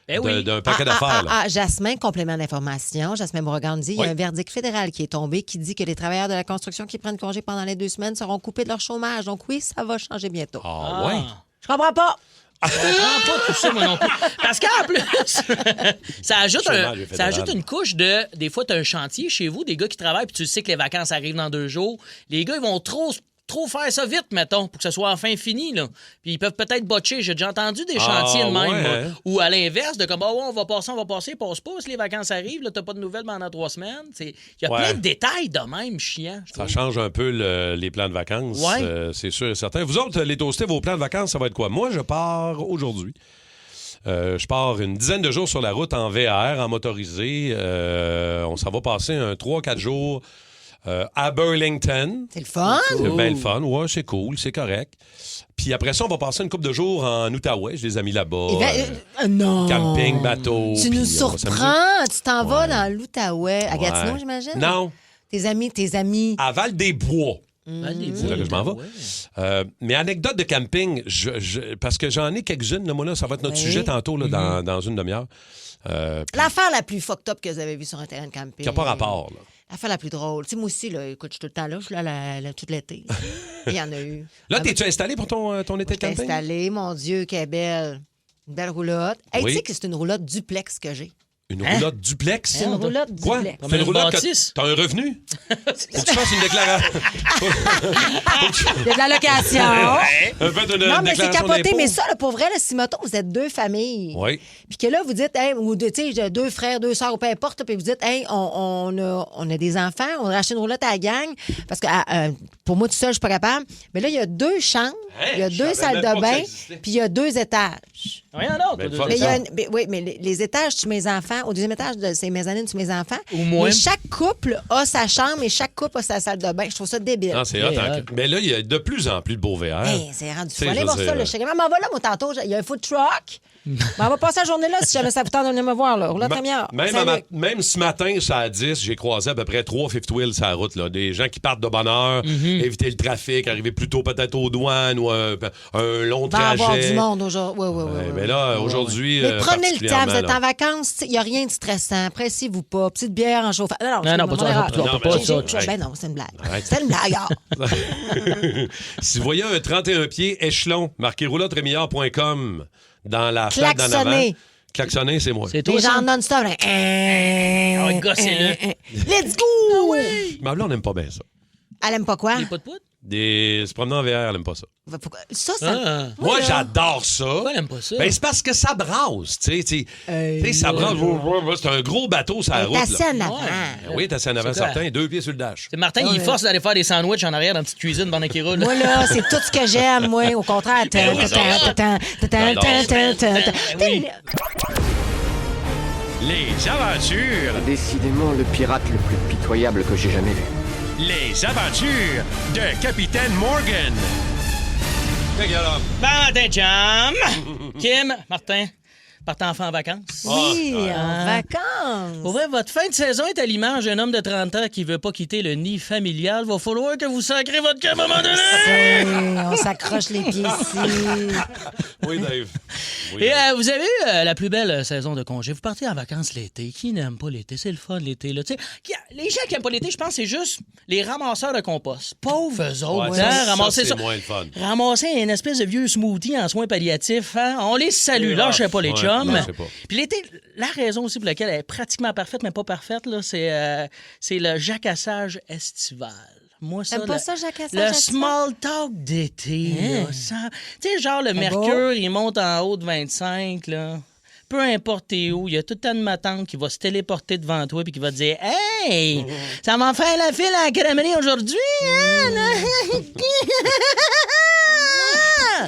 d'un paquet d'affaires. là. Jasmin, complément d'information. Jasmin Beauregard dit il y a Oui. un verdict fédéral qui est tombé qui dit que les travailleurs de la construction qui prennent congé pendant les 2 semaines seront coupés de leur chômage. Donc oui, ça va changer bientôt. Ah ouais? Je comprends pas. Je comprends pas tout ça, moi non plus. Parce qu'en plus, ça ajoute, Chômage ça ajoute fédéral. une couche de... Des fois, tu as un chantier chez vous, des gars qui travaillent, puis tu sais que les vacances arrivent dans 2 jours. Les gars, ils vont trop faire ça vite, mettons, pour que ça soit enfin fini, là. Puis ils peuvent peut-être botcher. J'ai déjà entendu des chantiers de même. ouais, moi. hein? Ou à l'inverse, de comme, on va passer, passe pas. Si les vacances arrivent, là, t'as pas de nouvelles pendant 3 semaines. Il y a Ouais. plein de détails de même, chiant. je Ça trouve. change un peu les plans de vacances, Ouais. c'est sûr et certain. Vous autres, les toastés, vos plans de vacances, ça va être quoi? Moi, je pars aujourd'hui. Je pars une dizaine de jours sur la route en VR, en motorisé. On s'en va passer un 3-4 jours à Burlington. C'est le fun. C'est bien le fun. Ouais, c'est cool, c'est correct. Puis après ça, on va passer une couple de jours en Outaouais. J'ai des amis là-bas. Non. Camping, bateau. Tu puis nous on va s'amuser. surprends. Tu t'en vas Ouais. dans l'Outaouais. À Gatineau, Ouais. j'imagine? Non, Tes amis. à Val-des-Bois. Des C'est là que je m'en vais. Mais anecdote de camping, parce que j'en ai quelques-unes. Là, moi, là, ça va être notre Oui. sujet tantôt là, dans une demi-heure. L'affaire la plus fucked up que vous avez vue sur un terrain de camping. Qui n'a pas rapport. Là. L'affaire la plus drôle. Tu sais, moi aussi, là, écoute, je suis tout le temps là. Je suis là tout l'été. Il y en a eu. Là, t'es-tu installé pour ton été de T'es camping? installé, mon Dieu, qu'elle est belle. Une belle roulotte. Hey, Oui. tu sais que c'est une roulotte duplex que j'ai. Une roulotte duplex? C'est une roulotte Quoi? duplex. Tu fais une roulotte bâtisse? t'as un revenu? Faut que tu fasses une déclaration. Il y a de la location. Faites une Non, mais c'est déclaration capoté. d'impôt. Mais ça, là, pour vrai, là, si, mettons, vous êtes 2 familles. Oui. Puis que là, vous dites, hey, ou tu sais, 2 frères, 2 sœurs, ou peu importe, puis vous dites, hey, on a des enfants, on a acheté une roulotte à la gang, parce que pour moi, tout seul, je suis pas capable. Mais là, il y a 2 chambres, Hein? il y a Je 2 savais salles même pas de que ça bain, existait. puis il y a 2 étages. Rien d'autre. Ben, Mais il y a oui, mais les étages, tu mes enfants. Au deuxième étage, c'est mezzanine, tu mes enfants. Ou moins. Mais chaque couple a sa chambre et chaque couple a sa salle de bain. Je trouve ça débile. Ah, c'est hot. Mais là, il y a de plus en plus de beaux VR. Hey, c'est rendu fou. Tu sais, Allez je voir veux ça. dire, Je sais maman, va là, moi, tantôt. Il y a un food truck. Ben, on va passer la journée là si jamais ça vous tente de venir me voir. Là. Roulotte Rémiard. Même ce matin, ça à 10, j'ai croisé à peu près 3 fifth wheels sur la route. Là. Des gens qui partent de bonne heure, éviter le trafic, arriver plus tôt peut-être aux douanes ou un long Il va y trajet. avoir du monde aujourd'hui. Oui. Mais là, aujourd'hui, Mais prenez le temps, vous êtes là. en vacances, il n'y a rien de stressant. Pressez-vous pas. Petite bière en chauffant. Non, excuse-moi, pas mon erreur. ça. On peut pas ça. Ben non, c'est une blague. Arrête. C'est une blague. Si vous voyez un 31 pieds échelon, marquez roulotte-rémillard.com dans la fenêtre d'en avant. Klaxonner. Klaxonner, c'est moi. C'est toi, Les gens ça? non-stop. Ah, gossez-le. Let's go! Ma blonde n'aime pas bien ça. Elle aime pas quoi? Les pout-pout? Se promener en VR, elle n'aime pas ça. Ça. Moi, Oui, là. j'adore ça. Pourquoi elle aime pas ça? Ben, c'est parce que ça brasse, tu sais. Ça brasse. C'est un gros bateau sur la route. T'es assis en avant. Oui, t'es assis en avant, C'est quoi? certain. 2 pieds sur le dash. C'est Martin, il force d'aller faire des sandwichs en arrière dans une petite cuisine pendant qu'il roule. Moi, là, c'est tout ce que j'aime, moi. Au contraire. Les aventures, Décidément le pirate le plus pitoyable que j'ai jamais vu. les aventures de Capitaine Morgan. Matin, chum! Kim, Martin, partez enfin en vacances. Oui, en vacances. Pour vrai, votre fin de saison est à l'image d'un homme de 30 ans qui veut pas quitter le nid familial. Va falloir que vous sacrez votre camp à un moment donné! On s'accroche les pieds ici. Oui, Dave. Oui, Et Dave. vous avez eu la plus belle saison de congé. Vous partez en vacances l'été. Qui n'aime pas l'été? C'est le fun, l'été. Là. Tu sais, les gens qui n'aiment pas l'été, je pense que c'est juste les ramasseurs de compost. Pauvres eux autres. Ouais, hein, ramasser c'est ça. moins le fun. Ramasser une espèce de vieux smoothie en soins palliatifs. Hein? On les salue. Là, je sais pas les Ouais, chums. lâchez pas. Puis l'été, la raison aussi pour laquelle elle est pratiquement parfaite, mais pas parfaite, là, c'est le jacassage estival. Moi, ça, T'aimes pas ça, jacassage le estival? small talk d'été, là, ça... Tu sais, genre, le mercure, il monte en haut de 25, là. Peu importe t'es où, il y a tout le temps de ma tante qui va se téléporter devant toi puis qui va te dire « Hey, ça va faire la file à la crèmerie aujourd'hui, hein? »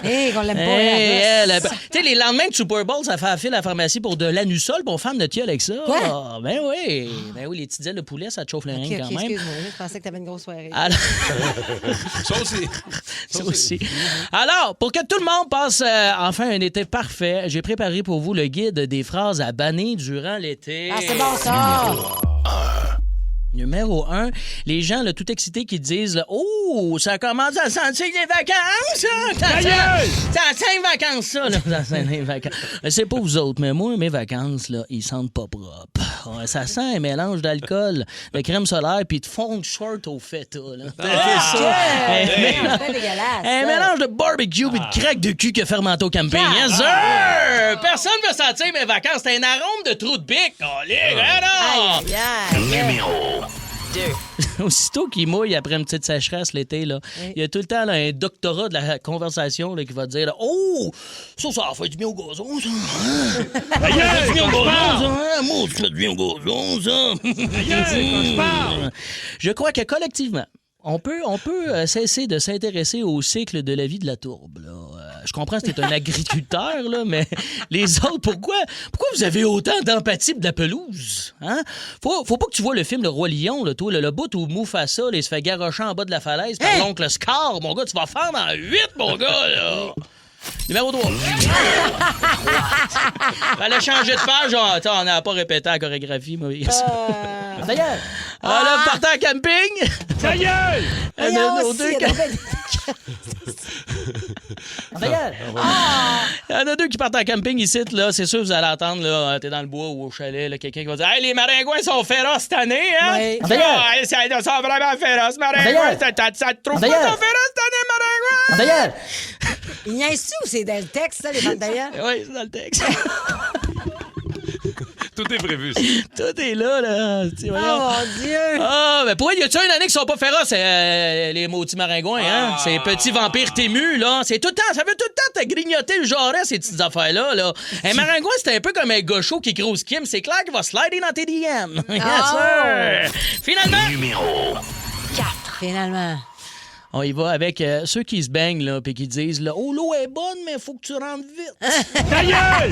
Hey, qu'on l'aime pas. Hey, la elle, tu sais, les lendemains de Super Bowl, ça fait la file à la pharmacie pour de l'anusol, puis on ferme notre gueule avec ça. Quoi? Ah, ben oui, les petites ailes de poulet, ça te chauffe le rein OK, quand même. excuse-moi. Je pensais que t'avais une grosse soirée. Alors... Ça aussi. Ça aussi. Alors, pour que tout le monde passe enfin un été parfait, j'ai préparé pour vous le guide des phrases à bannir durant l'été. Ah, c'est bon, ça! Numéro 1, les gens là, tout excités qui disent là, « Oh, ça commence à sentir les vacances, ça! Ça sent les vacances, ça! Là. Ça sent les vacances. » C'est pas vous autres, mais moi, mes vacances, là, ils sentent pas propres. Ouais, ça sent un mélange d'alcool, de crème solaire puis de fond de short au feta. Là. C'est dégueulasse. Un mélange de barbecue et de craque de cul que fermenté au camping. Yes, sir! Personne ne veut sentir mes vacances. C'est un arôme de trou de bique. Numéro 2. Aussitôt qu'il mouille après une petite sécheresse l'été, là, il y a tout le temps là, un doctorat de la conversation là, qui va te dire là, « Oh, ça va faire du bien au gazon, ça! Ça fait du bien au gazon, ça! Moi, ça fait du bien au gazon, ça! » Je crois que collectivement, on peut cesser de s'intéresser au cycle de la vie de la tourbe. Là. Je comprends que c'est un agriculteur, là, mais les autres, pourquoi vous avez autant d'empathie pour de la pelouse? Hein? Faut pas que tu vois le film Le Roi Lion, là, toi, le bout où Mufasa là, il se fait garrocher en bas de la falaise par l'oncle Scar. Mon gars, tu vas faire dans 8, mon gars! Là. Numéro 3. Fallait changer de page. On n'a pas répété la chorégraphie, Maurice. D'ailleurs. Alors, partant en camping. Ta gueule! Il y en a deux qui partent en camping ici, là. C'est sûr, vous allez entendre, là, t'es dans le bois ou au chalet, là, quelqu'un qui va dire « Hey, les maringouins sont féroces cette année, hein? Oui. Ils sont vraiment féroces, maringouins! Ça te trouve pas qu'ils sont féroces cette année, maringouins? » D'ailleurs. Il y a un ou c'est dans le texte, ça, les ventes d'ailleurs? Oui, c'est dans le texte. Tout est prévu, ça. Tout est là. Oh, mon Dieu! Ah, mais pourquoi y a-tu une année qui sont pas féroces, les maudits maringouins, hein? Ces petits vampires témus, là. C'est tout le temps, ça veut tout le temps te grignoter le genre, ces petites affaires-là, là. Un maringouin, c'est un peu comme un gaucho qui grosse Kim. C'est clair qu'il va slider dans tes DM. Yes, sir! Finalement... Numéro 4. Finalement. On y va avec ceux qui se baignent, là, puis qui disent, là, oh, l'eau est bonne, mais il faut que tu rentres vite. Ta gueule!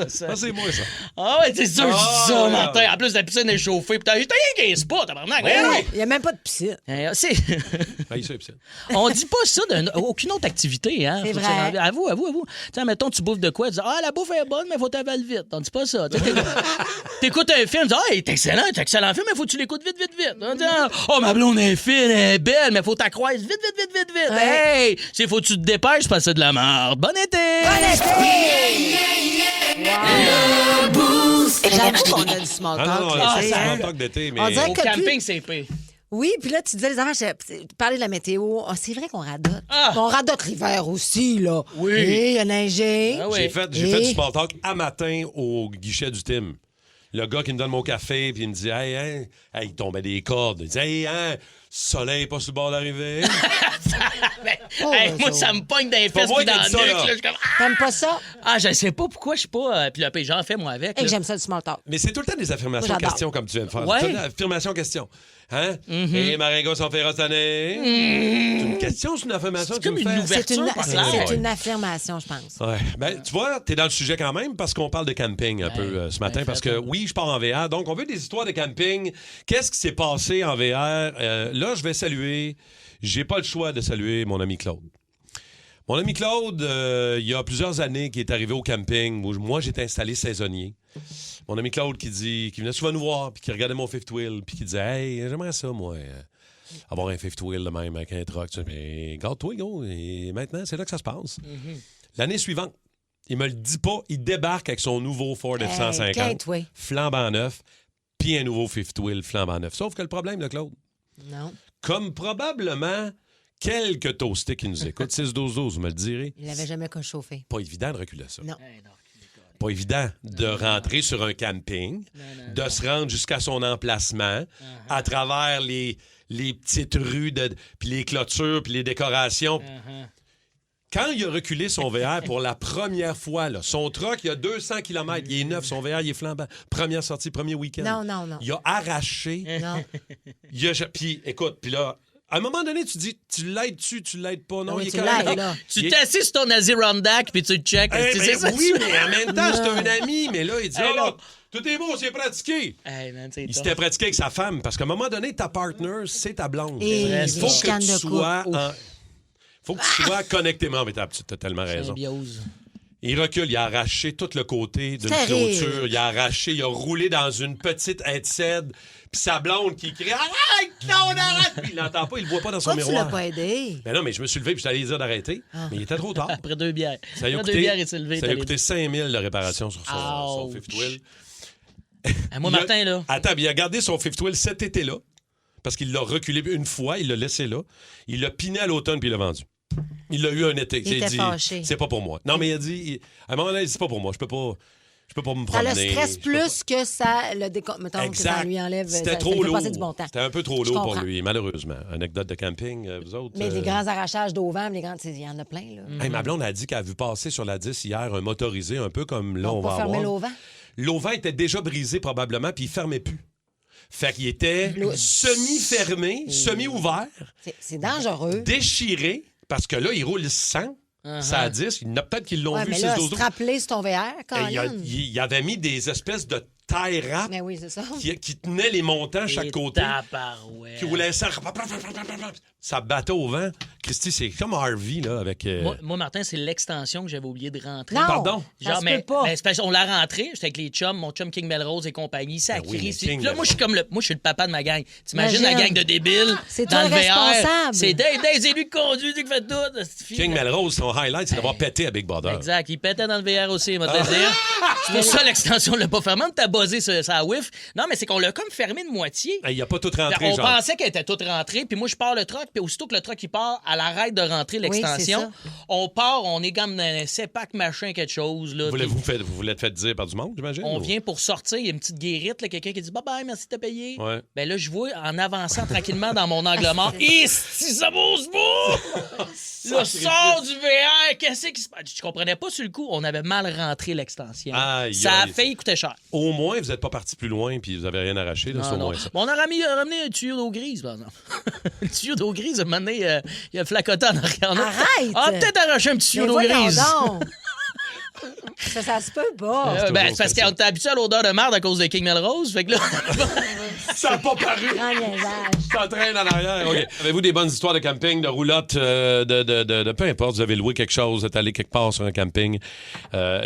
ça. C'est moi, ça. Ah ouais, c'est sûr que je dis ça, Martin. En plus, la piscine est chauffée. Putain, j'ai rien qu'un spa, tabarnak. Il n'y a même pas de piscine. On dit pas ça d'aucune autre activité, hein. C'est vrai. Avoue. Tiens, mettons, tu bouffes de quoi? Tu dis, la bouffe est bonne, mais faut t'avaler vite. On dit pas ça. T'écoutes un film, tu dis, il est excellent film, mais faut que tu l'écoutes vite. On dit, ma blonde est fine, elle est belle, mais faut t'accroître vite. Ouais. Hey, faut que tu te dépêches parce que c'est de la merde. Bon été! J'avoue qu'on a du small talk. C'est small talk d'été, mais... On dirait Au que camping, c'est pire. Oui, puis là, tu disais les enfants, tu parlais de la météo. C'est vrai qu'on radote. On radote l'hiver aussi, là. Oui. Et il a neigé. J'ai fait du small talk à matin au guichet du Tim. Le gars qui me donne mon café, puis il me dit, hey, il tombait des cordes. Il dit, soleil pas sur le bord d'arrivée. Moi, ça me pogne dans les fesses puis dans le nuque. Je suis comme, T'aimes pas ça? Je sais pas pourquoi je suis pas. Puis le j'en fais, moi, avec. J'aime ça, du small talk. Mais c'est tout le temps des affirmations, questions, comme tu viens de faire. Ouais. Affirmation, question. Hein? Et Maringo sont féroces cette année. C'est une question, c'est une affirmation. C'est comme une ouverture. C'est une affirmation, je pense. Ouais. Ben, tu vois, t'es dans le sujet quand même parce qu'on parle de camping un peu ce matin. Parce que oui, je pars en VR. Donc, on veut des histoires de camping. Qu'est-ce qui s'est passé en VR? Là, je vais saluer. J'ai pas le choix de saluer mon ami Claude. Mon ami Claude, il y a plusieurs années, qui est arrivé au camping où moi, j'étais installé saisonnier. Mon ami Claude qui venait souvent nous voir, puis qui regardait mon fifth wheel, puis qui disait « Hey, j'aimerais ça, moi, avoir un fifth wheel de même avec un truck. » Mais garde-toi, gros, et maintenant, c'est là que ça se passe. L'année suivante, il me le dit pas, il débarque avec son nouveau Ford F-150, flambant neuf, puis un nouveau fifth wheel flambant neuf. Sauf que le problème de Claude, non. Comme probablement quelques toastés qui nous écoutent, 6-12-12, vous me le direz. Il n'avait jamais qu'à chauffer. Pas évident de reculer ça. Non. Pas évident de rentrer sur un camping, de se rendre jusqu'à son emplacement, à travers les petites rues, puis les clôtures, puis les décorations. Quand il a reculé son VR pour la première fois, là, son truck, il y a 200 km, il est neuf, son VR, il est flambant. Première sortie, premier week-end. Non. Il a arraché. Non. Puis, écoute, puis là, à un moment donné, tu dis, tu l'aides-tu, tu l'aides pas? Non, Oui, il est tu correct. l'aides, là. Tu t'assis sur ton Adirondack puis tu le check. Oui, mais en même temps, c'est un ami. Mais là, il dit, tout est beau, c'est pratiqué. Il s'était pratiqué avec sa femme parce qu'à un moment donné, ta partner, c'est ta blonde. Et il faut que tu sois faut que tu sois connecté. Mais t'as tellement raison. Il recule, il a arraché tout le côté d'une clôture. Il a arraché, il a roulé dans une petite headset. Puis sa blonde qui crie « Arrête, Claude, arrête! » Puis il l'entend pas, il le voit pas dans son miroir. Tu l'as pas aidé? Mais non, mais je me suis levé puis je t'allais dire d'arrêter. Mais il était trop tard. Après 2 bières. Ça a coûté 5 000 de réparation sur son fifth wheel. Moi, Martin, là. Attends, il a gardé son fifth wheel cet été-là parce qu'il l'a reculé une fois, il l'a laissé là. Il l'a piné à l'automne puis il l'a vendu. Il l'a eu un été. Il était fâché. C'est pas pour moi. Non, mais il a dit, à un moment donné, c'est pas pour moi. Je peux pas me promener. Ça le stresse plus que ça le mettons que ça lui enlève. C'était trop lourd. C'était un peu trop lourd pour lui, malheureusement. Anecdote de camping, vous autres. Mais les grands arrachages d'auvent, il y en a plein. Là. Ma blonde a dit qu'elle a vu passer sur la 10 hier un motorisé, un peu comme là, on va avoir. Fermer l'auvent? L'auvent était déjà brisé probablement, puis il fermait plus. Fait qu'il était semi-fermé, semi-ouvert. C'est dangereux. Déchiré. Parce que là, il roule sans. Ça a 10. Il y en a peut-être qui l'ont vu. Mais là, strappelé sur ton VR, quand même. Il avait mis des espèces de tie wrap mais oui, c'est ça. qui tenaient les montants à chaque côté. Qui roulaient ça. Ça battait au vent. Christy, c'est comme Harvey, là, avec... Moi, Martin, c'est l'extension que j'avais oublié de rentrer. Non, pardon? Ça se peut pas. C'est parce qu'on l'a rentré, j'étais avec les chums, mon chum King Melrose et compagnie, ça a crié. Là, moi, je suis le papa de ma gang. T'imagines la gang de débiles c'est dans le VR. Responsable. C'est Dave, c'est lui qui conduit, lui qui fait tout. King Melrose, son highlight, c'est d'avoir pété à Big Brother. Exact, il pétait dans le VR aussi, il m'a te dire. C'est pour ça l'extension, on l'a pas fermé, t'as buzzé sa whiff. Non, mais c'est qu'on l'a comme fermé de moitié. Il a pas tout rentré, on pensait qu'elle était toute rentrée, puis moi, je pars le truck, puis aussitôt que le truck, il part, elle arrête de rentrer l'extension. Oui, on part, on est comme dans un CEPAC machin, quelque chose. Là, vous voulez te faire dire par du monde, j'imagine? On vient pour sortir, il y a une petite guérite, là, quelqu'un qui dit bye-bye, merci de te payer. Ouais. Ben là, je vois, en avançant tranquillement dans mon angle mort, si ça bouge pas! Le sort du VR, qu'est-ce qui se passe? Je comprenais pas sur le coup, on avait mal rentré l'extension. Ça a failli coûter cher. Au moins, vous n'êtes pas parti plus loin puis vous avez rien arraché. Là, non, moins ça. Bon, on a ramené un tuyau d'eau grise, par exemple. Le tuyau d'eau grise. grise, à un moment donné, il y a un flacotant en arrière. Arrête! Ah, peut-être arracher un petit tuyau d'eau voyons grise. donc. Ça se peut pas. C'est parce qu'on est habitué à l'odeur de marde à cause de King Melrose. Fait que là. Ça n'a pas paru. Grand niaisage. Ça traîne en arrière. OK. Avez-vous des bonnes histoires de camping, de roulotte, de peu importe, vous avez loué quelque chose, vous êtes allé quelque part sur un camping.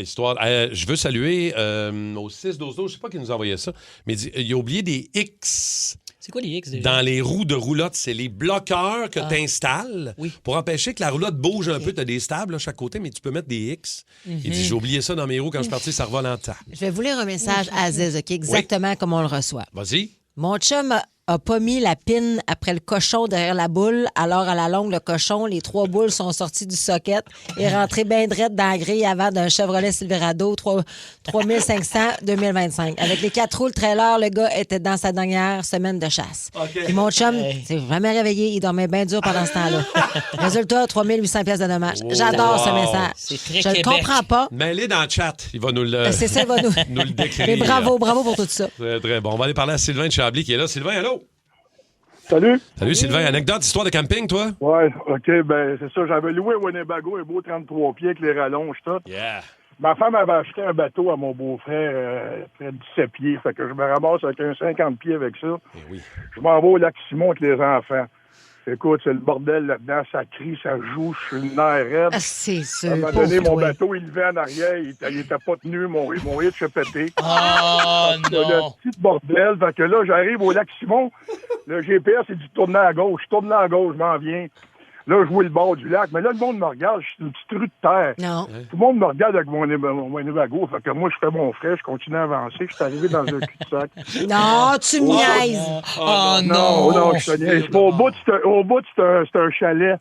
Histoire. Je veux saluer au 6-12-12, je sais pas qui nous a envoyé ça, mais il a oublié des X. C'est quoi les X déjà? Dans les roues de roulotte, c'est les bloqueurs que tu installes pour empêcher que la roulotte bouge un peu. Tu as des stables là, chaque côté, mais tu peux mettre des X. Il dit, j'ai oublié ça dans mes roues quand je suis parti, ça revole en temps. Je vais vous lire un message à Aziz, OK? Exactement comme on le reçoit. Vas-y. Mon chum a pas mis la pine après le cochon derrière la boule. Alors, à la longue, le cochon, les 3 boules sont sorties du socket et rentrées bien drette dans la grille avant d'un Chevrolet Silverado 3500 2025. Avec les 4 roues, le trailer, le gars était dans sa dernière semaine de chasse. Et mon chum s'est jamais réveillé. Il dormait bien dur pendant ce temps-là. Résultat, 3800 pièces de dommages. J'adore ce message. C'est très Je ne Québec. comprends pas. Mets-les dans le chat. Il va nous le, C'est ça, il va nous le décrire. Mais bravo pour tout ça. Très, très bon. On va aller parler à Sylvain de Chambly qui est là. Sylvain, allô? Salut. Salut Sylvain. Anecdote, histoire de camping, toi? Ouais, OK, ben c'est ça. J'avais loué à Winnebago un beau 33 pieds avec les rallonges, tout. Yeah. Ma femme avait acheté un bateau à mon beau-frère, près de 17 pieds. Fait que je me ramasse avec un 50 pieds avec ça. Oui. Je m'en vais au lac Simon avec les enfants. Écoute, c'est le bordel là-dedans, ça crie, ça joue, je suis une nerf raide. Ah, c'est sûr. À un moment donné, mon bateau, il levait en arrière, il était pas tenu, mon hitch a pété. Oh Le non! petit bordel, fait que là, j'arrive au lac Simon, le GPS, il dit tourner à gauche, je tourne à gauche, je m'en viens. Là, je vois le bord du lac, mais là, le monde me regarde, je suis une petite rue de terre. Non. Tout le monde me regarde avec mon Winnebago, fait que moi, je fais mon frais, je continue à avancer, je suis arrivé dans un cul-de-sac. Non, tu me niaises. Oh Non, non! je te niaise. Au bout, c'est un chalet.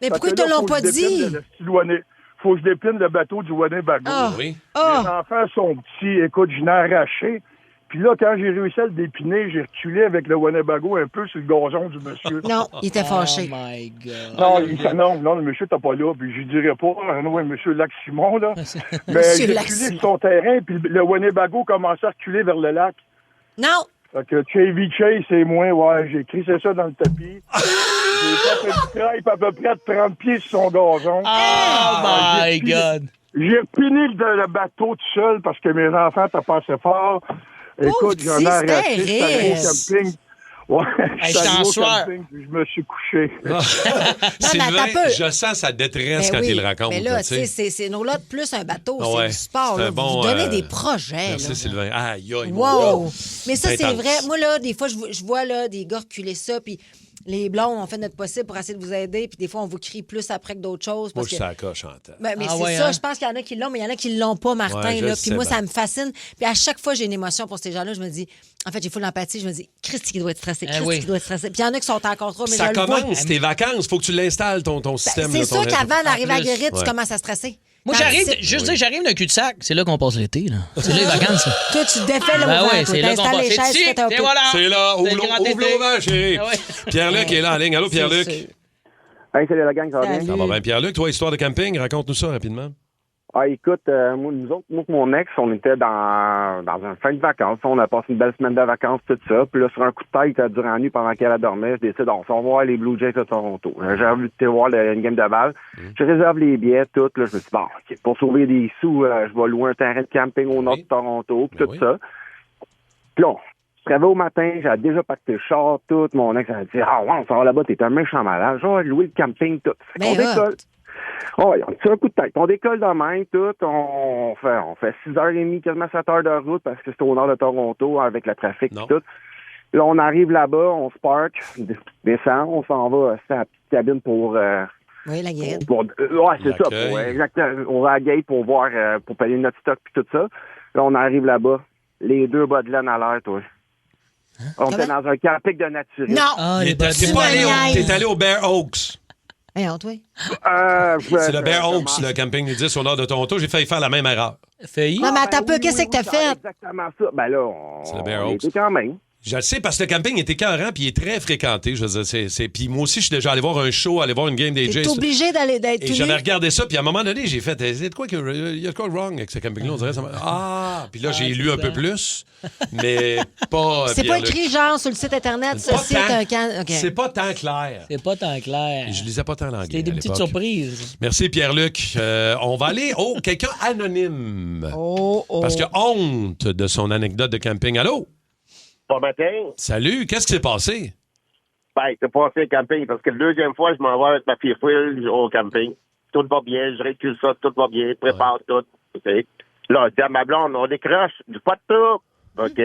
Mais Fait pourquoi que ils te là, l'ont faut pas que je dépine dit? faut que je dépine le bateau du Winnebago. Ah. Oui. Ah. Les enfants sont petits. Écoute, je n'ai arraché. Puis là, quand j'ai réussi à le dépiner, j'ai reculé avec le Winnebago un peu sur le gazon du monsieur. Non, il était fâché. Oh my God. Non, le monsieur t'as pas là. Puis je dirais pas, non, monsieur Lac Simon, là. Mais Monsieur j'ai Lac reculé Simon. sur son terrain, puis le Winnebago commençait à reculer vers le lac. Non. Fait que Chevy Chase et moi, ouais, j'ai crissé ça dans le tapis. J'ai fait une stripe à peu près de 30 pieds sur son gazon. Oh my God! J'ai repiné le bateau tout seul parce que mes enfants t'as passé fort. Écoute, Pauvre j'en ai petit, arraché, c'était j'étais allé au riche. camping. Ouais, Hey, j'étais allé j'étais en au sueur. camping, puis je me suis couché. Sylvain, attends un peu. je sens sa détresse Ben quand oui, il le raconte. mais là, tu sais. c'est nos lots plus un bateau, Ah c'est ouais, du sport. c'est Là. un bon, Vous donnez des projets. Merci là. Sylvain. Aïe, aïe, mon Wow! gars. Mais ça, c'est intense. vrai. Moi, là, des fois, je vois là, des gars reculer ça, puis les blondes, on fait notre possible pour essayer de vous aider, puis des fois, on vous crie plus après que d'autres choses. Moi, Parce je que... suis à la coche en tête. Mais Ah c'est ouais, ça, hein? je pense qu'il y en a qui l'ont, mais il y en a qui l'ont pas, Martin. Ouais, je là. le Puis sais moi, bien. ça me fascine. Puis à chaque fois, j'ai une émotion pour ces gens-là. Je me dis, en fait, j'ai full d'empathie. Je me dis, Christy qui doit être stressé, Christy oui. qui doit être stressé. Puis il y en a qui sont en contrôle, mais Ça je le vois. commence, tes vacances. Faut que tu l'installes, ton système. C'est là, sûr ton- qu'avant d'arriver à plus. Guérite, Ouais. tu commences à stresser. Moi, Quand j'arrive, c'est- juste dire, j'arrive d'un cul-de-sac. C'est là qu'on passe l'été, là. C'est là les vacances, là. Toi, tu te défais le Ben mouvement. ouais, toi. c'est là qu'on T'installes passe. les chaises, C'est tu fais un et peu. voilà! C'est là, C'est le grand ouvre été. l'ouvert, chérie. Ah ouais. Pierre-Luc est là en ligne. Allô, Pierre-Luc? C'est sûr. Hey, salut la gang, ça va bien? Salut. Ça va bien, Pierre-Luc? Toi, histoire de camping, raconte-nous ça rapidement. Ah, écoute, nous autres, moi et mon ex, on était dans un fin de vacances. On a passé une belle semaine de vacances, tout ça. Puis là, sur un coup de tête, durant la nuit, pendant qu'elle dormait, je décide, on va voir les Blue Jays de Toronto. J'ai envie de voir une game de balle. Je réserve les billets, tout. Là, je me suis dit, bon, OK, pour sauver des sous, je vais louer un terrain de camping au nord de Toronto, puis Ben tout oui. ça. Puis là, je travaillais au matin, j'avais déjà pacté le char, tout. Mon ex a dit, ah ouais, on s'en va là-bas, t'es un méchant malade. Je vais louer le camping, tout. Fait qu'on Ben, décolle. Oh, on tire un coup de tête. On décolle de même, tout. On fait 6h30, quasiment 7 heures de route parce que c'est au nord de Toronto avec le trafic et tout. Là, on arrive là-bas, on se parque, descend, on s'en va à la petite cabine pour... Oui, la guérite. Ouais, c'est ça. L'accueil. Exactement. On va à la gate pour voir, pour payer notre stock puis tout ça. Là, on arrive là-bas. Les 2 bas de laine à l'air, toi. On était dans un camping de nature. Non! Ah, les T'es bâtiments. pas allé niaises. t'es allé au Bear Oaks. Hey, toi. C'est le Bear Oaks, le camping nudiste au nord de Toronto. J'ai failli faire la même erreur. Failli. Non, mais attends un peu, qu'est-ce que t'as fait? Exactement ça. Ben là, C'est le Bear on Oaks. était quand même. Je le sais parce que le camping est écœurant puis il est très fréquenté. Je veux dire, puis moi aussi, je suis déjà allé voir un show, aller voir une game des Jays. T'es obligé d'être Et tout j'avais nu. regardé ça, puis à un moment donné, j'ai fait, il y a de quoi wrong avec ce camping-là? On dirait ça. Puis là, j'ai lu un peu plus, mais pas. C'est pas Pierre-Luc. écrit genre sur le site Internet, C'est pas ceci est tant- un camp. OK. C'est pas tant clair. C'est pas tant clair. Je lisais pas tant l'anglais. C'était des à petites l'époque. surprises. Merci, Pierre-Luc. On va aller. Oh, quelqu'un anonyme. Oh. Parce que honte de son anecdote de camping. Allô? Bon matin. Salut, qu'est-ce qui s'est passé? Ben, c'est passé au camping parce que la deuxième fois, je m'en vais avec ma fille Phil au camping. Tout va bien, je récule ça, tout va bien, prépare tout. OK. Là, je dis à ma blonde, on décroche, du pas de tout. OK.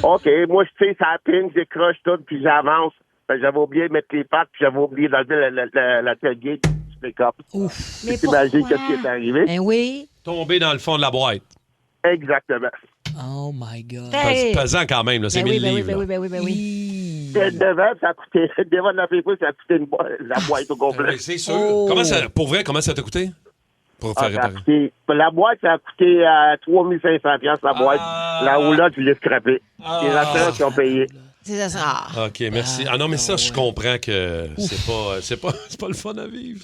OK, moi, je sais, ça ping, je décroche tout, puis j'avance. Ben, j'avais oublié de mettre les pattes, puis j'avais oublié d'enlever la tailgate du pick-up. Mais t'imagines pourquoi? qu'est-ce qui est arrivé? Ben oui. Tombé dans le fond de la boîte. Exactement. Oh my God. Hey. Pesant quand même, là, c'est Ben oui, 1000 ben oui, livres. ben là. oui, ben oui, ben oui. Devant, ça a coûté, devant de la fille Phil, ça a coûté la boîte au complet. Oui, c'est sûr. Oh. Pour vrai, comment ça t'a coûté? Pour faire Ça a réparer. coûté- la boîte, ça a coûté 3500$ la boîte. La roulotte, je l'ai scrappée. Les assurances qui ont payé. C'est ça. Ah. OK, merci. Ah non, mais ça, je comprends que c'est pas le fun à vivre.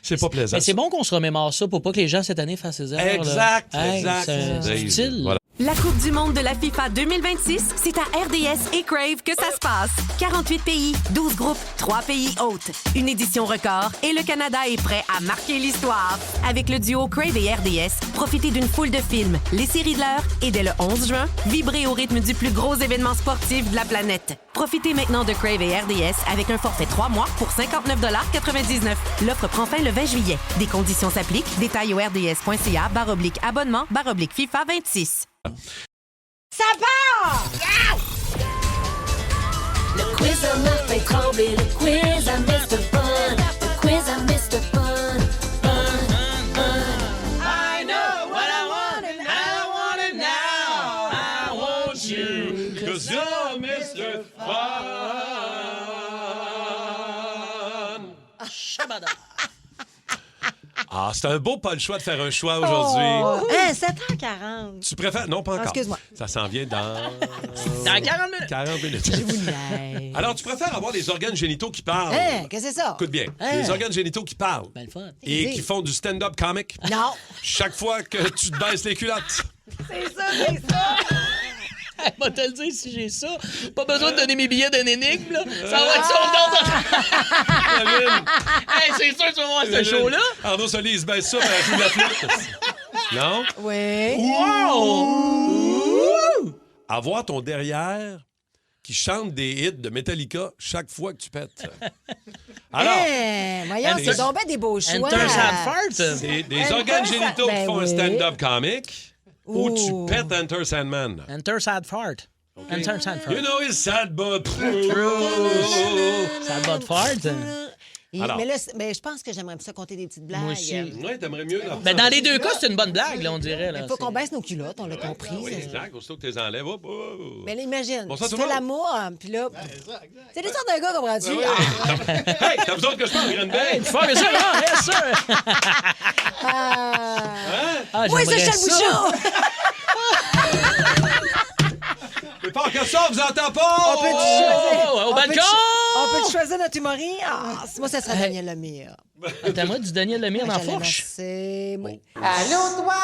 C'est pas plaisant. Mais c'est bon qu'on se remémore ça pour pas que les gens cette année fassent ces erreurs. Exact, là. Hey, exact. C'est utile. Voilà. La Coupe du monde de la FIFA 2026, c'est à RDS et Crave que ça se passe. 48 pays, 12 groupes, 3 pays hôtes. Une édition record et le Canada est prêt à marquer l'histoire. Avec le duo Crave et RDS, profitez d'une foule de films, les séries de l'heure et dès le 11 juin, vibrez au rythme du plus gros événement sportif de la planète. Profitez maintenant de Crave et RDS avec un forfait 3 mois pour 59,99 $. L'offre prend fin le 20 juillet. Des conditions s'appliquent. Détails au rds.ca/abonnement/FIFA 26. Ça part! Le quiz à me fait trembler, le quiz à Mr. Fun, le quiz à Mr. Fun. I know what I want and I want it now. I want you, 'cause you're Mr. Fun. Shabada. Ah, c'est un beau pas le choix de faire un choix aujourd'hui. Oh. 7h40. Tu préfères... Non, pas encore. Excuse-moi. Ça s'en vient dans... Dans 40 minutes. 40 minutes. Je vous niaise. Alors, tu préfères avoir des organes génitaux qui parlent. Hein, qu'est-ce que c'est ça? Écoute bien. Hein? Des organes génitaux qui parlent. Ben, le fun. Et qui font du stand-up comic. Non. Chaque fois que tu te baisses les culottes. C'est ça, c'est ça. Hey, va te le dire si j'ai ça. Pas besoin de donner mes billets d'un énigme, là. Ça va être son nom. Hey, c'est sûr que tu vas voir ce show-là. Arnaud Soli, il se baisse ça, puis elle joue de la flûte. Non? Oui. Wow! Avoir ton derrière qui chante des hits de Metallica chaque fois que tu pètes. Alors, Voyons, des- c'est donc bien des beaux choix. Enter Sad Fart. c'est des Enter organes Sa- génitaux ben qui font un oui. stand-up comic ou Ouh. tu pètes Enter Sandman. Enter Sad Fart. Enter Sad Fart. You know it's sad, but Sad Butt Fart. Alors. Mais là, je pense que j'aimerais ça compter des petites blagues. Moi aussi. Ouais, t'aimerais mieux, là. Ben, dans les deux cas, c'est une bonne blague, là, on dirait. Là. Il faut qu'on baisse nos culottes, on l'a compris. Oui, ça. exact. Aussitôt que tu les enlèves, hop, hop. Mais là, imagine, Bonsoir, tu tout le fais monde. l'amour, puis là... C'est des sortes de gars, comprends-tu? Ouais. Hey, t'as besoin que je parle, Green Bay? Tu fais ça, là, reste ça. Ah, oui, c'est Charles Bouchard! Mais pas que ça, on vous entend pas! On peut choisir. Au balcon! On peut choisir notre humoriste? Ah, moi, ça serait Daniel Lemire. T'as moi du Daniel Lemire dans la fourche? C'est moi. Allô, toi?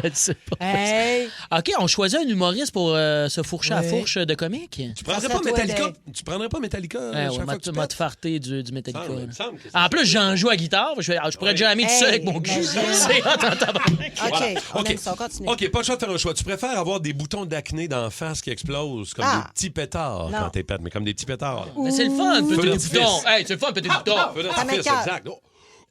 Tu sais pas. Hey! OK, on choisit un humoriste pour se fourcher à Oui. fourche de comique. Tu prendrais Ça pas serait toi, Metallica? Dave. Tu prendrais pas Metallica chaque fois que tu m'a pètes? farté du Metallica. Il là. me semble que c'est- En plus, j'en joue à guitare. Je pourrais jammer tout seul avec mon cul. imagine. C'est hot en tabarnak. OK, Voilà. on OK. aime ça, on continue. OK, pas le choix de faire un choix. Tu préfères avoir des boutons d'acné d'en face qui explosent comme Ah. des petits pétards Non. quand t'es pète, mais comme des petits pétards. Mais c'est le fun, Feu péter des d'artifice. boutons. Hey, c'est le fun, péter des boutons. Feu Ça d'artifice, m'écoeure. exact. Oh.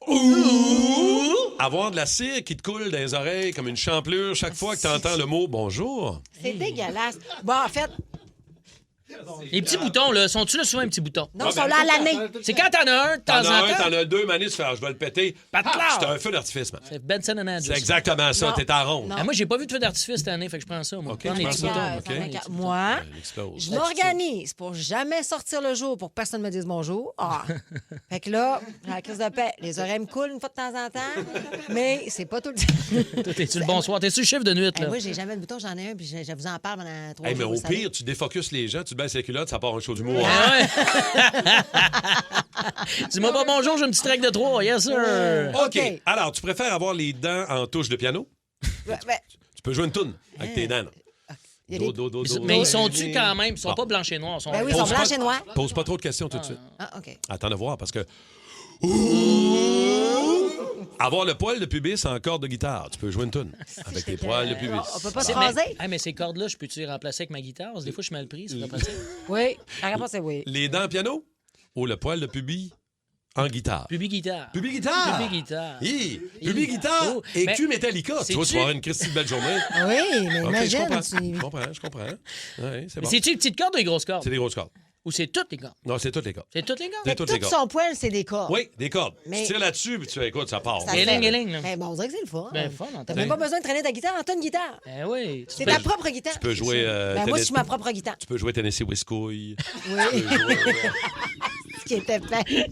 Ouh! Avoir de la cire qui te coule dans les oreilles comme une champlure chaque fois que tu entends le mot bonjour. C'est dégueulasse. Bon, en fait, Les petits boutons, là, sont-tu là souvent les petits boutons? Non, ils sont là à l'année. C'est quand t'en as un, de temps en temps. T'en as deux, Manis, tu fais, je vais le péter. C'est un feu d'artifice, man. C'est Benson and Hedges. C'est exactement ça, t'es en ronde. Moi, j'ai pas vu de feu d'artifice cette année, fait que je prends ça, moi. OK, Prends les petits boutons. Moi, Explose. je m'organise pour jamais sortir le jour pour que personne me dise bonjour. Ah. Fait que là, à la crise de paix, les oreilles me coulent une fois de temps en temps, mais c'est pas tout le temps. Toi, t'es-tu le bonsoir? T'es-tu le chiffre de nuit, là? Moi, j'ai jamais de bouton, j'en ai un, puis je vous en parle pendant 3 jours. Mais au vous savez. pire, tu défocuses les gens, tu te baisses les culottes, ça part un show d'humour. Dis-moi pas bonjour, j'ai une petite règle de 3, yes sir. OK. Alors, tu préfères avoir les dents en touche de piano? Tu peux jouer une toune avec tes dents. Mais ils sont-tu quand même? Ils sont pas blancs et noirs. Ben oui, ils sont blancs et noirs. Pose pas trop de questions tout de suite. Ah, OK. Attends de voir, parce que... Avoir le poil de pubis en corde de guitare. Tu peux jouer une toune avec tes poils de pubis. On peut pas se raser? Mais ces cordes-là, je peux-tu les remplacer avec ma guitare? Parce que des fois, je suis mal pris, c'est pas pratique. Oui, la réponse est oui. Les dents piano ou le poil de pubis en guitare? Pubis-guitare. Pubis-guitare? Pubis-guitare. Pubis-guitare Oh, et mais- tu Metallica. Tu vois, tu vas avoir une Christie de belle journée. Oui, mais OK, imagine. je comprends. Ouais, c'est Mais bon. c'est-tu les petites cordes ou les grosses cordes? C'est des grosses cordes. Ou c'est toutes les cordes? Non, c'est toutes les cordes. C'est toutes les cordes? C'est toutes les Tout cordes. son poil, c'est des cordes. Oui, des cordes. Mais- Tu tires là-dessus, puis tu écoutes, ça part. Ça Guéling, fait- guéling, là. Ben, bon, on dirait que c'est le fun. Ben, fun, on T'as t'a- même pas besoin de traîner ta guitare, t'as une guitare. Ben oui. C'est ta propre guitare. Tu peux jouer... Ben, moi, je suis ma propre guitare. Tu peux jouer Tennessee Whiskouille. Oui. Tu peux jouer... Ce qui était fait. Tu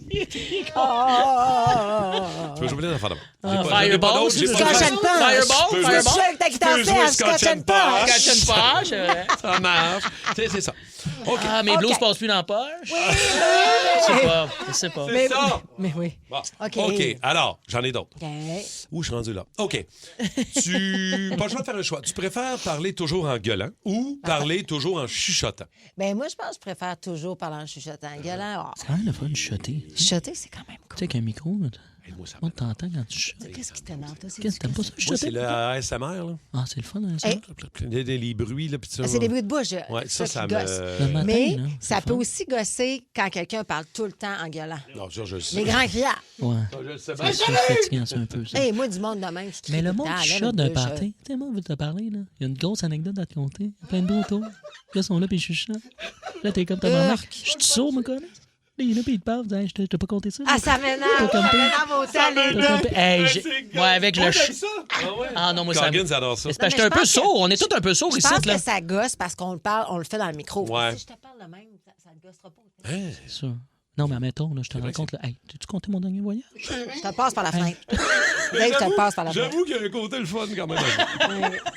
peux jouer plein d'affaires Ah, d'abord. Fireball, j'ai pas Scotch and d'autres. Punch. Fireball, Tu peux Fireball. jouer avec ta guitare Tu peux jouer ferme, Scotch and Punch. Scotch and Punch, c'est vrai. Ça marche. C'est ça. OK. Ah, mes blues passent plus dans la poche. Je sais pas. C'est ça. Mais oui. Bon. OK. OK. Alors, j'en ai d'autres. OK. Où je suis rendu là? OK. Pas le choix de faire un choix. Tu préfères parler toujours en gueulant ou parler toujours en chuchotant? Ben, moi, je pense que je préfère toujours parler en chuchotant. Gueulant, C'est quand même le fun de chuchoter. chuchoter, c'est quand même Tu sais, avec un micro, là, on t'entend quand tu chuchotes. Qu'est-ce qui t'énerve, toi? Qu'est-ce que t'aimes pas ça, Moi, c'est chuchoter? le ASMR, là. Ah, c'est le fun, hein, ça? Hey. Les bruits, là, pis ça. C'est des bruits de bouche. Ouais, ça qui me... gosse. Le matin, Mais là, ça c'est peut fun. aussi gosser quand quelqu'un parle tout le temps en gueulant. Non, ça, je le sais. Les grands criards. Ouais. Je le sais C'est fatigant, c'est un peu, ça. Hey, moi, du monde de même. je crie Mais le tout monde temps, là, chuchote le d'un bouche, party. Tu sais, moi, on veut te parler, là. Il y a une grosse anecdote à te conter. Il y a plein de beaux autour. Là, ils sont là, puis ils chuchotent. Là, t'es comme ta maman. Je suis sourd, mon gars, là. Là, il est là, puis il te parle. Il dit, hey, je t'ai pas compté ça. Ah, ça m'énerve. T'as Ça compté. m'énerve autant, les T'as deux. compté. Hey, ouais, avec le chat. Ah non, moi, ça. Coggins adore ça. C'est parce que Non, j'étais mais un peu je pense sourd. On est tous un peu sourds Je ici, pense là. que ça gosse parce qu'on le parle, on le fait dans le micro. Ouais. Si je te parle de même, ça ne gossera pas. Hein? C'est ça. Non, mais admettons, là, je te raconte, là. Hey, t'as-tu compté mon dernier voyage? Je te passe par la fenêtre. Dave, je te le passe par la fenêtre. J'avoue qu'il y a un côté le fun quand même.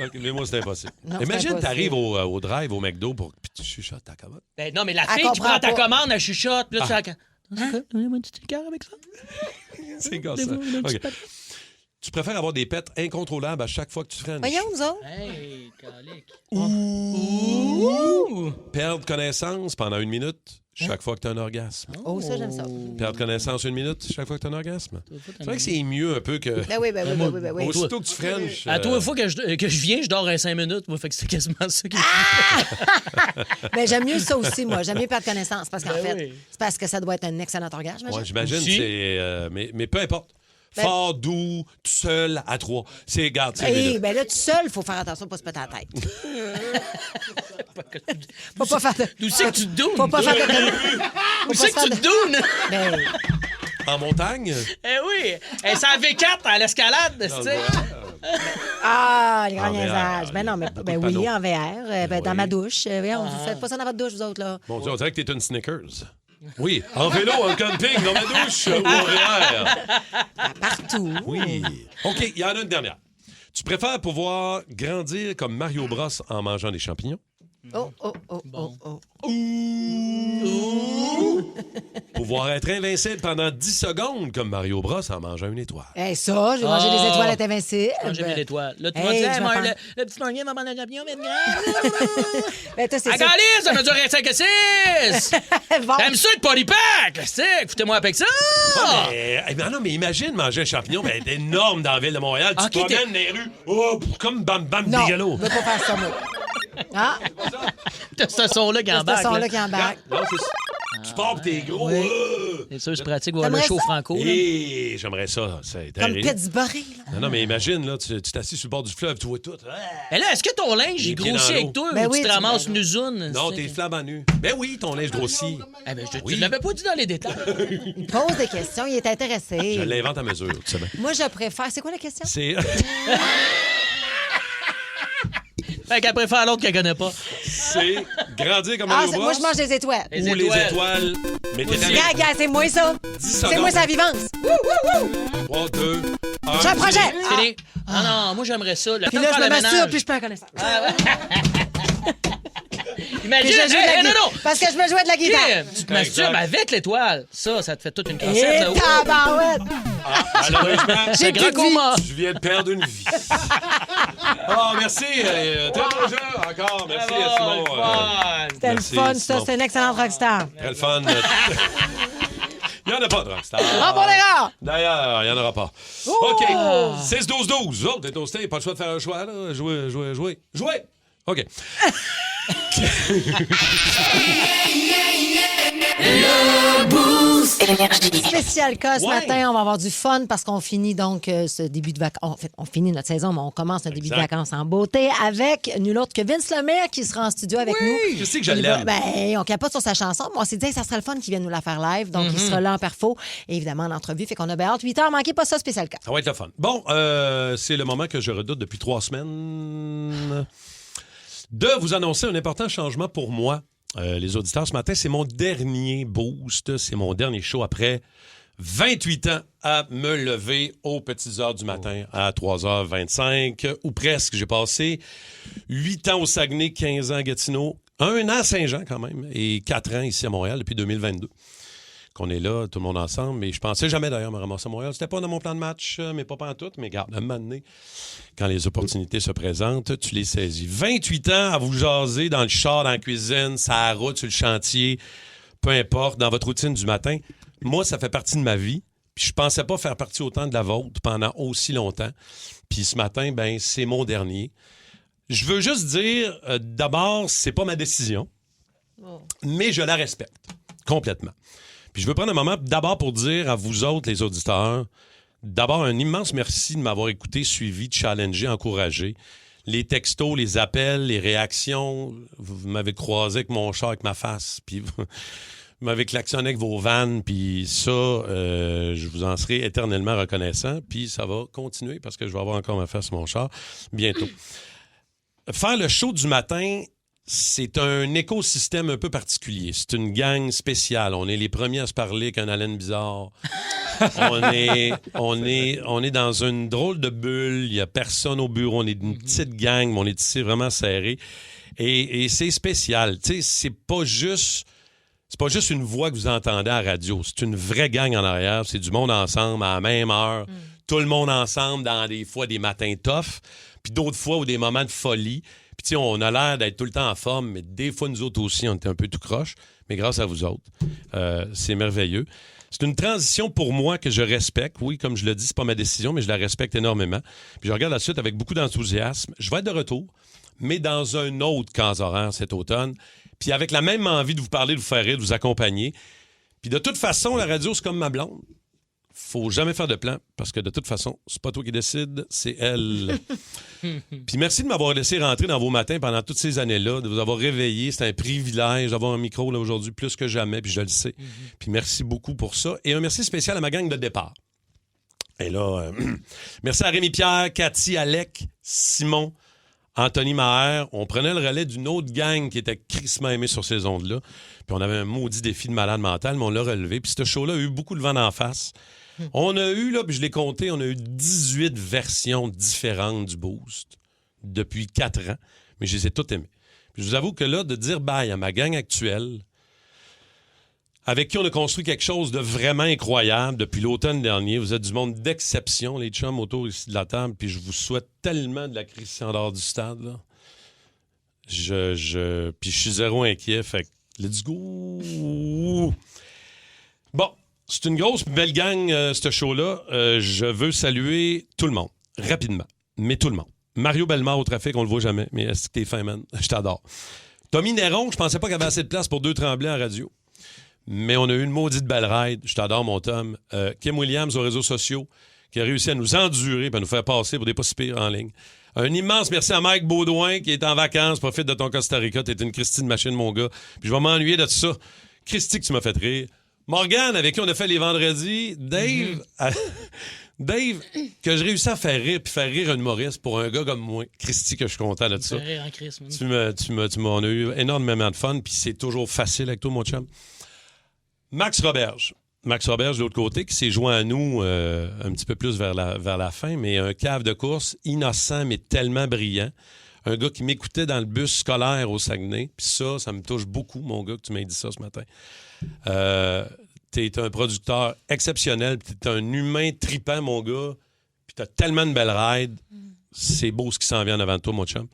OK, mais moi, c'est impossible. Non, c'est Imagine, impossible. t'arrives au drive, au McDo, puis tu chuchotes ta commande. Ben non, mais la Elle fille qui comprend prend ta pas. commande, elle chuchote. Puis là, tu Ah. fais. Donnez-moi un petit cœur avec ça. C'est gossant. Donnez-moi un petit OK. pat- Tu préfères avoir des pets incontrôlables à chaque fois que tu freines? Voyons, nous autres. Hey, calique. Ou perdre connaissance pendant 1 minute chaque fois que tu as un orgasme. Oh, ça, j'aime ça. Perdre connaissance 1 minute chaque fois que tu as un orgasme. C'est vrai que c'est mieux un peu que... Ben oui, ben oui, ben oui, ben oui. Aussitôt que tu frenches... À toi, une fois que je viens, je dors à 5 minutes. Moi, fait que c'est quasiment ça qui Ben, j'aime mieux ça aussi, moi. J'aime mieux perdre connaissance parce qu'en Ben fait, oui. c'est parce que ça doit être un excellent orgasme. Ouais, j'imagine, Aussi. c'est... mais peu importe. Ben- Fort, doux, tout seul, à 3. C'est, garde, c'est Hey, minutes. ben là, tout seul, il faut faire attention de ne pas se péter la tête. Faut pas faire de... D'où c'est que tu te dounes? Faut pas faire de... Où c'est que tu te dounes? Ben, En montagne? Eh oui! Eh, c'est à V4 à l'escalade, tu sais. ah, les grands En VR, niaisages. Ben non, mais beaucoup ben de oui, panneaux. en VR, ben, dans Oui. ma douche. Voyons, vous faites pas ça dans votre douche, vous autres, là. Mon Dieu, on dirait que t'es une Snickers. Oui, en vélo, en camping, dans ma douche ou en VR. Partout. Oui. OK, il y en a une dernière. Tu préfères pouvoir grandir comme Mario Bros en mangeant des champignons? Oh, oh, oh, oh, oh. Pouvoir être invincible pendant 10 secondes comme Mario Bros en mangeant une étoile? Hey, ça, j'ai mangé des étoiles, être invincible. J'ai mis l'étoile. Là, tu Hey, vas dire, je hey, m'attends. le petit mornier va manger un champignon, mais grand. Ben, toi, c'est Ah, ça. Galice, ça me dure 5 et 6! Bon. T'aimes ça, le polypack? Là, foutez-moi avec ça! Mais non, mais imagine manger un champignon, ben, c'est énorme dans la ville de Montréal. Tu Ok, te promènes dans les rues, oh, comme Bam Bam Non, Bigelow. je veux pas faire ça, moi. Ah, T'as ce son-là qui c'est ce embarque. son-là là. qui embarque. Non, c'est ça. tu pars pis t'es gros. Oui. C'est sûr, c'est pratique, voir le show franco. Et j'aimerais ça. C'est Comme terrible. Pittsburgh. Non, mais imagine, là, tu t'assis sur le bord du fleuve, tu vois tout. Mais là, est-ce que ton linge, il grossit avec toi ou tu te ramasses une usine? Non, t'es flambant nu. Ben oui, ton linge grossit. Eh ben, tu ne l'avais pas dit dans les détails. Il pose des questions, il est intéressé. Je l'invente à mesure, tu sais bien. Moi, je préfère... C'est quoi la question? C'est... Fait qu'elle préfère l'autre qu'elle connaît pas. C'est grandir comme un moi, je mange des étoiles. Ou les étoiles. Mais Gars, c'est moi ça. C'est moi sa vivance. 3, 2, 1. J'ai un projet. C'est fini. Ah non, moi, j'aimerais ça. Puis là, je me masturbe, puis je perds connaissance. Imagine, non. Parce que je me jouais de la guitare. Tu te masturbes avec l'étoile. Ça te fait toute une cassette. Et tabarouette. Malheureusement, j'ai grand coma. Je viens de perdre une vie. Oh, merci. Très bon jeu encore. Merci, Simon. C'était le fun, ça. C'est un excellent rockstar. Très le fun. Il n'y en a pas de rockstar. Ah, bon, les gars! D'ailleurs, il n'y en aura pas. OK. 6-12-12. Autres, t'es toasté. Pas le choix de faire un choix, là. Jouer. OK. Spécial cas ce matin, on va avoir du fun parce qu'on finit donc ce début de vacances. En fait, on finit notre saison, mais on commence un début de vacances en beauté avec nul autre que Vince Lemaire qui sera en studio avec nous. Je sais que je l'aime. On capote sur sa chanson, mais on s'est dit que ça serait le fun qu'il vienne nous la faire live. Donc, il sera là en perfo. Et évidemment, en entrevue. Fait qu'on a hâte. 8h, manquez pas ça, spécial cas. Ça va être le fun. Bon, c'est le moment que je redoute depuis 3 semaines de vous annoncer un important changement pour moi. Les auditeurs, ce matin, c'est mon dernier boost. C'est mon dernier show après 28 ans à me lever aux petites heures du matin à 3h25 ou presque. J'ai passé 8 ans au Saguenay, 15 ans à Gatineau, 1 an à Saint-Jean quand même et 4 ans ici à Montréal depuis 2022. Qu'on est là, tout le monde ensemble. Mais je pensais jamais d'ailleurs me ramasser à Montréal. C'était pas dans mon plan de match, mais pas pantoute. Mais garde, à un moment donné, quand les opportunités se présentent, tu les saisis. 28 ans à vous jaser dans le char, dans la cuisine, sur la route, sur le chantier, peu importe, dans votre routine du matin. Moi, ça fait partie de ma vie. Puis je pensais pas faire partie autant de la vôtre pendant aussi longtemps. Puis ce matin, ben c'est mon dernier. Je veux juste dire, d'abord, c'est pas ma décision, mais je la respecte complètement. Puis je veux prendre un moment d'abord pour dire à vous autres, les auditeurs, d'abord un immense merci de m'avoir écouté, suivi, challengé, encouragé. Les textos, les appels, les réactions, vous m'avez croisé avec mon char, avec ma face, puis vous m'avez klaxonné avec vos vannes, puis ça, je vous en serai éternellement reconnaissant, puis ça va continuer parce que je vais avoir encore ma face sur mon char bientôt. Faire le show du matin, c'est un écosystème un peu particulier. C'est une gang spéciale. On est les premiers à se parler avec un haleine bizarre. on est dans une drôle de bulle. Il n'y a personne au bureau. On est une petite gang, mais on est ici vraiment serré. Et c'est spécial. Tu sais, c'est pas juste une voix que vous entendez à la radio. C'est une vraie gang en arrière. C'est du monde ensemble à la même heure. Tout le monde ensemble dans des fois des matins tough, puis d'autres fois ou des moments de folie. Puis, tu sais, on a l'air d'être tout le temps en forme, mais des fois, nous autres aussi, on était un peu tout croche. Mais grâce à vous autres, c'est merveilleux. C'est une transition pour moi que je respecte. Oui, comme je le dis, c'est pas ma décision, mais je la respecte énormément. Puis, je regarde la suite avec beaucoup d'enthousiasme. Je vais être de retour, mais dans un autre camp horaire cet automne. Puis, avec la même envie de vous parler, de vous faire rire, de vous accompagner. Puis, de toute façon, la radio, c'est comme ma blonde. Faut jamais faire de plan parce que de toute façon, c'est pas toi qui décide, c'est elle. Puis merci de m'avoir laissé rentrer dans vos matins pendant toutes ces années-là, de vous avoir réveillé. C'est un privilège d'avoir un micro là aujourd'hui plus que jamais, puis je le sais. Puis merci beaucoup pour ça. Et un merci spécial à ma gang de départ. Et là, merci à Rémi-Pierre, Cathy, Alec, Simon, Anthony Maher. On prenait le relais d'une autre gang qui était crissement aimée sur ces ondes-là. Puis on avait un maudit défi de malade mental, mais on l'a relevé. Puis ce show-là a eu beaucoup de vent d'en face. On a eu, là, puis je l'ai compté, on a eu 18 versions différentes du Boost depuis 4 ans, mais je les ai toutes aimées. Puis je vous avoue que là, de dire bye à ma gang actuelle, avec qui on a construit quelque chose de vraiment incroyable depuis l'automne dernier, vous êtes du monde d'exception, les chums autour ici de la table, puis je vous souhaite tellement de la crise en dehors du stade, là. Puis je suis zéro inquiet, fait que let's go! Bon. C'est une grosse, belle gang, ce show-là. Je veux saluer tout le monde, rapidement, mais tout le monde. Mario Bellemare au trafic, on le voit jamais, mais est-ce que t'es fin, man? Je t'adore. Tommy Néron, je pensais pas qu'il y avait assez de place pour 2 Tremblay en radio. Mais on a eu une maudite belle ride. Je t'adore, mon Tom. Kim Williams aux réseaux sociaux qui a réussi à nous endurer et à nous faire passer pour des pas si pires en ligne. Un immense merci à Mike Baudouin qui est en vacances. Profite de ton Costa Rica. T'es une Christine machine, mon gars. Puis je vais m'ennuyer de tout ça. Christy, que tu m'as fait rire. Morgane, avec qui on a fait les vendredis. Dave, Dave, que je réussis à faire rire puis faire rire un humoriste pour un gars comme moi. Christy, que je suis content de ça. Rire en Christ, man. On a eu énormément de fun puis c'est toujours facile avec toi, mon chum. Max Roberge, de l'autre côté, qui s'est joint à nous un petit peu plus vers la fin, mais un cave de course, innocent, mais tellement brillant. Un gars qui m'écoutait dans le bus scolaire au Saguenay. Puis ça me touche beaucoup, mon gars, que tu m'aies dit ça ce matin. T'es un producteur exceptionnel. T'es un humain tripant, mon gars. Puis t'as tellement de belles rides. C'est beau ce qui s'en vient en avant de toi, mon chum.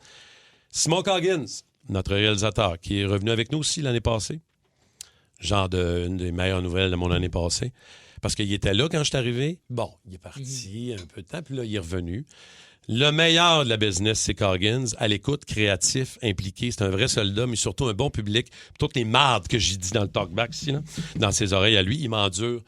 Simon Coggins, notre réalisateur, qui est revenu avec nous aussi l'année passée. Genre une des meilleures nouvelles de mon année passée. Parce qu'il était là quand je suis arrivé. Bon, il est parti un peu de temps, puis là, il est revenu. Le meilleur de la business, c'est Coggins. À l'écoute, créatif, impliqué. C'est un vrai soldat, mais surtout un bon public. Toutes les mardes que j'ai dit dans le talkback ici, là, dans ses oreilles à lui, il m'endure.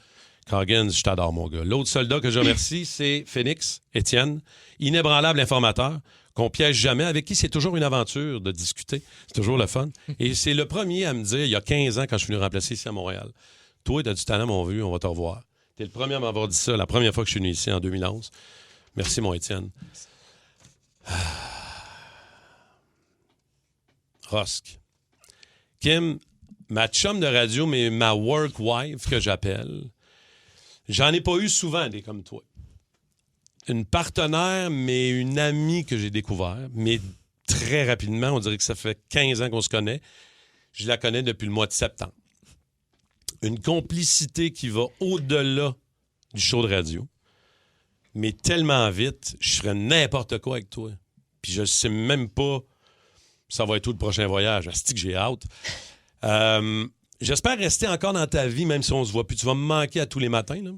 Coggins, je t'adore, mon gars. L'autre soldat que je remercie, c'est Phoenix, Étienne, inébranlable informateur, qu'on piège jamais, avec qui c'est toujours une aventure de discuter. C'est toujours le fun. Et c'est le premier à me dire, il y a 15 ans, quand je suis venu remplacer ici à Montréal, « Toi, t'as du talent, mon vieux, on va te revoir. » T'es le premier à m'avoir dit ça la première fois que je suis venu ici, en 2011. Merci, mon Étienne. Rosk. Kim, ma chum de radio, mais ma work wife que j'appelle, j'en ai pas eu souvent des comme toi. Une partenaire, mais une amie que j'ai découvert, mais très rapidement, on dirait que ça fait 15 ans qu'on se connaît. Je la connais depuis le mois de septembre. Une complicité qui va au-delà du show de radio, mais tellement vite, je ferais n'importe quoi avec toi. Puis je sais même pas ça va être où le prochain voyage. Asti que j'ai hâte. J'espère rester encore dans ta vie, même si on se voit plus. Tu vas me manquer à tous les matins, là.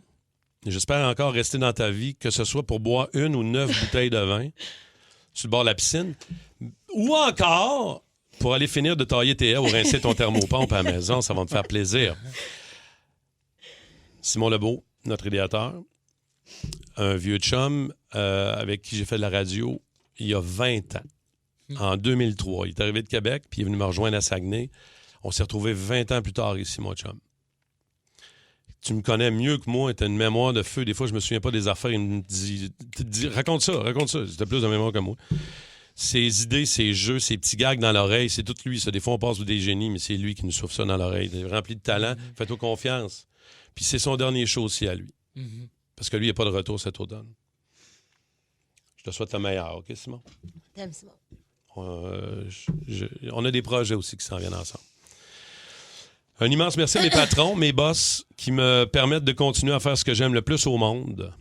J'espère encore rester dans ta vie, que ce soit pour boire 1 ou 9 bouteilles de vin sur le bord de la piscine, ou encore pour aller finir de tailler tes haies ou rincer ton thermopompe à la maison. Ça va me faire plaisir. Simon Lebeau, notre idéateur, un vieux chum avec qui j'ai fait de la radio il y a 20 ans, en 2003. Il est arrivé de Québec, puis il est venu me rejoindre à Saguenay. On s'est retrouvés 20 ans plus tard ici, mon chum. Tu me connais mieux que moi, tu as une mémoire de feu. Des fois, je me souviens pas des affaires. Il me dit raconte ça. Tu as plus de mémoire que moi. Ses idées, ses jeux, ses petits gags dans l'oreille, c'est tout lui. Ça. Des fois, on passe pour des génies, mais c'est lui qui nous souffle ça dans l'oreille. Il est rempli de talent. Fais-toi confiance. Puis c'est son dernier show aussi à lui. Parce que lui, il n'y a pas de retour cet automne. Je te souhaite le meilleur, OK, Simon? T'aimes, Simon? On a des projets aussi qui s'en viennent ensemble. Un immense merci à mes patrons, mes boss, qui me permettent de continuer à faire ce que j'aime le plus au monde,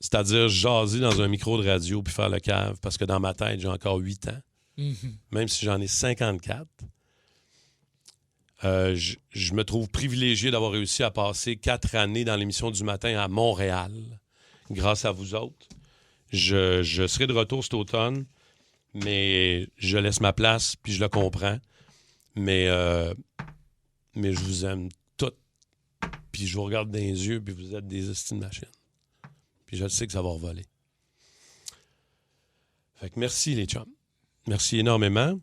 c'est-à-dire jaser dans un micro de radio puis faire le cave, parce que dans ma tête, j'ai encore 8 ans, même si j'en ai 54. Je me trouve privilégié d'avoir réussi à passer 4 années dans l'émission du matin à Montréal, grâce à vous autres. Je serai de retour cet automne, mais je laisse ma place, puis je le comprends. Mais je vous aime toutes. Puis je vous regarde dans les yeux, puis vous êtes des hosties de machines. Puis je sais que ça va revoler. Fait que merci, les chums. Merci énormément.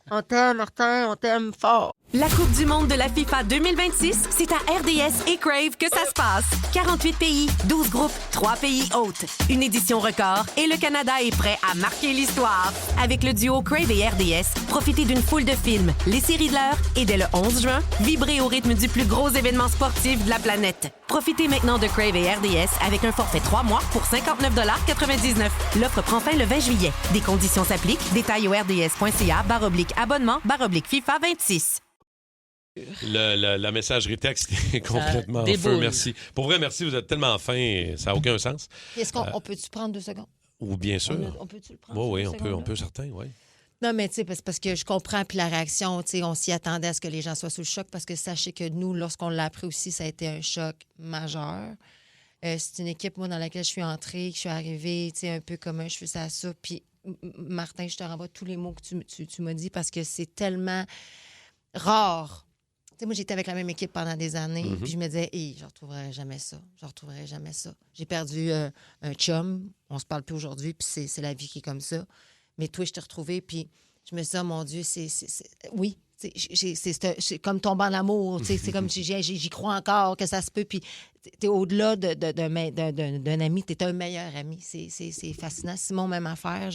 On t'aime, Martin, on t'aime fort. La Coupe du monde de la FIFA 2026, c'est à RDS et Crave que ça se passe. 48 pays, 12 groupes, 3 pays hôtes. Une édition record et le Canada est prêt à marquer l'histoire. Avec le duo Crave et RDS, profitez d'une foule de films, les séries de l'heure et dès le 11 juin, vibrez au rythme du plus gros événement sportif de la planète. Profitez maintenant de Crave et RDS avec un forfait 3 mois pour 59,99 $. L'offre prend fin le 20 juillet. Des conditions s'appliquent. Détails au rds.ca/abonnement/FIFA 26. La messagerie texte est complètement en déboule. feu. Merci. Pour vrai, merci. Vous êtes tellement fin. Ça n'a aucun sens. Est-ce qu'on peut-tu prendre 2 secondes? Ou bien sûr. On peut-tu le prendre? Oui, on peut, certain, oui. Non, mais tu sais, parce que je comprends, puis la réaction, tu sais, on s'y attendait à ce que les gens soient sous le choc, parce que sachez que nous, lorsqu'on l'a appris aussi, ça a été un choc majeur. C'est une équipe, moi, dans laquelle je suis entrée, que je suis arrivée, tu sais, un peu comme un cheveu à ça. Puis, Martin, je te renvoie tous les mots que tu m'as dit, parce que c'est tellement rare. sais, moi, j'étais avec la même équipe pendant des années, puis je me disais, je ne retrouverai jamais ça. Je ne retrouverai jamais ça. J'ai perdu un chum, on se parle plus aujourd'hui, puis c'est la vie qui est comme ça. Mais toi, je t'ai retrouvé, puis je me suis dit, oh mon Dieu, oui, c'est comme tomber en amour. C'est comme j'y crois encore que ça se peut. Puis t'es au-delà d'un ami, t'es un meilleur ami. C'est fascinant. Simon, même affaire.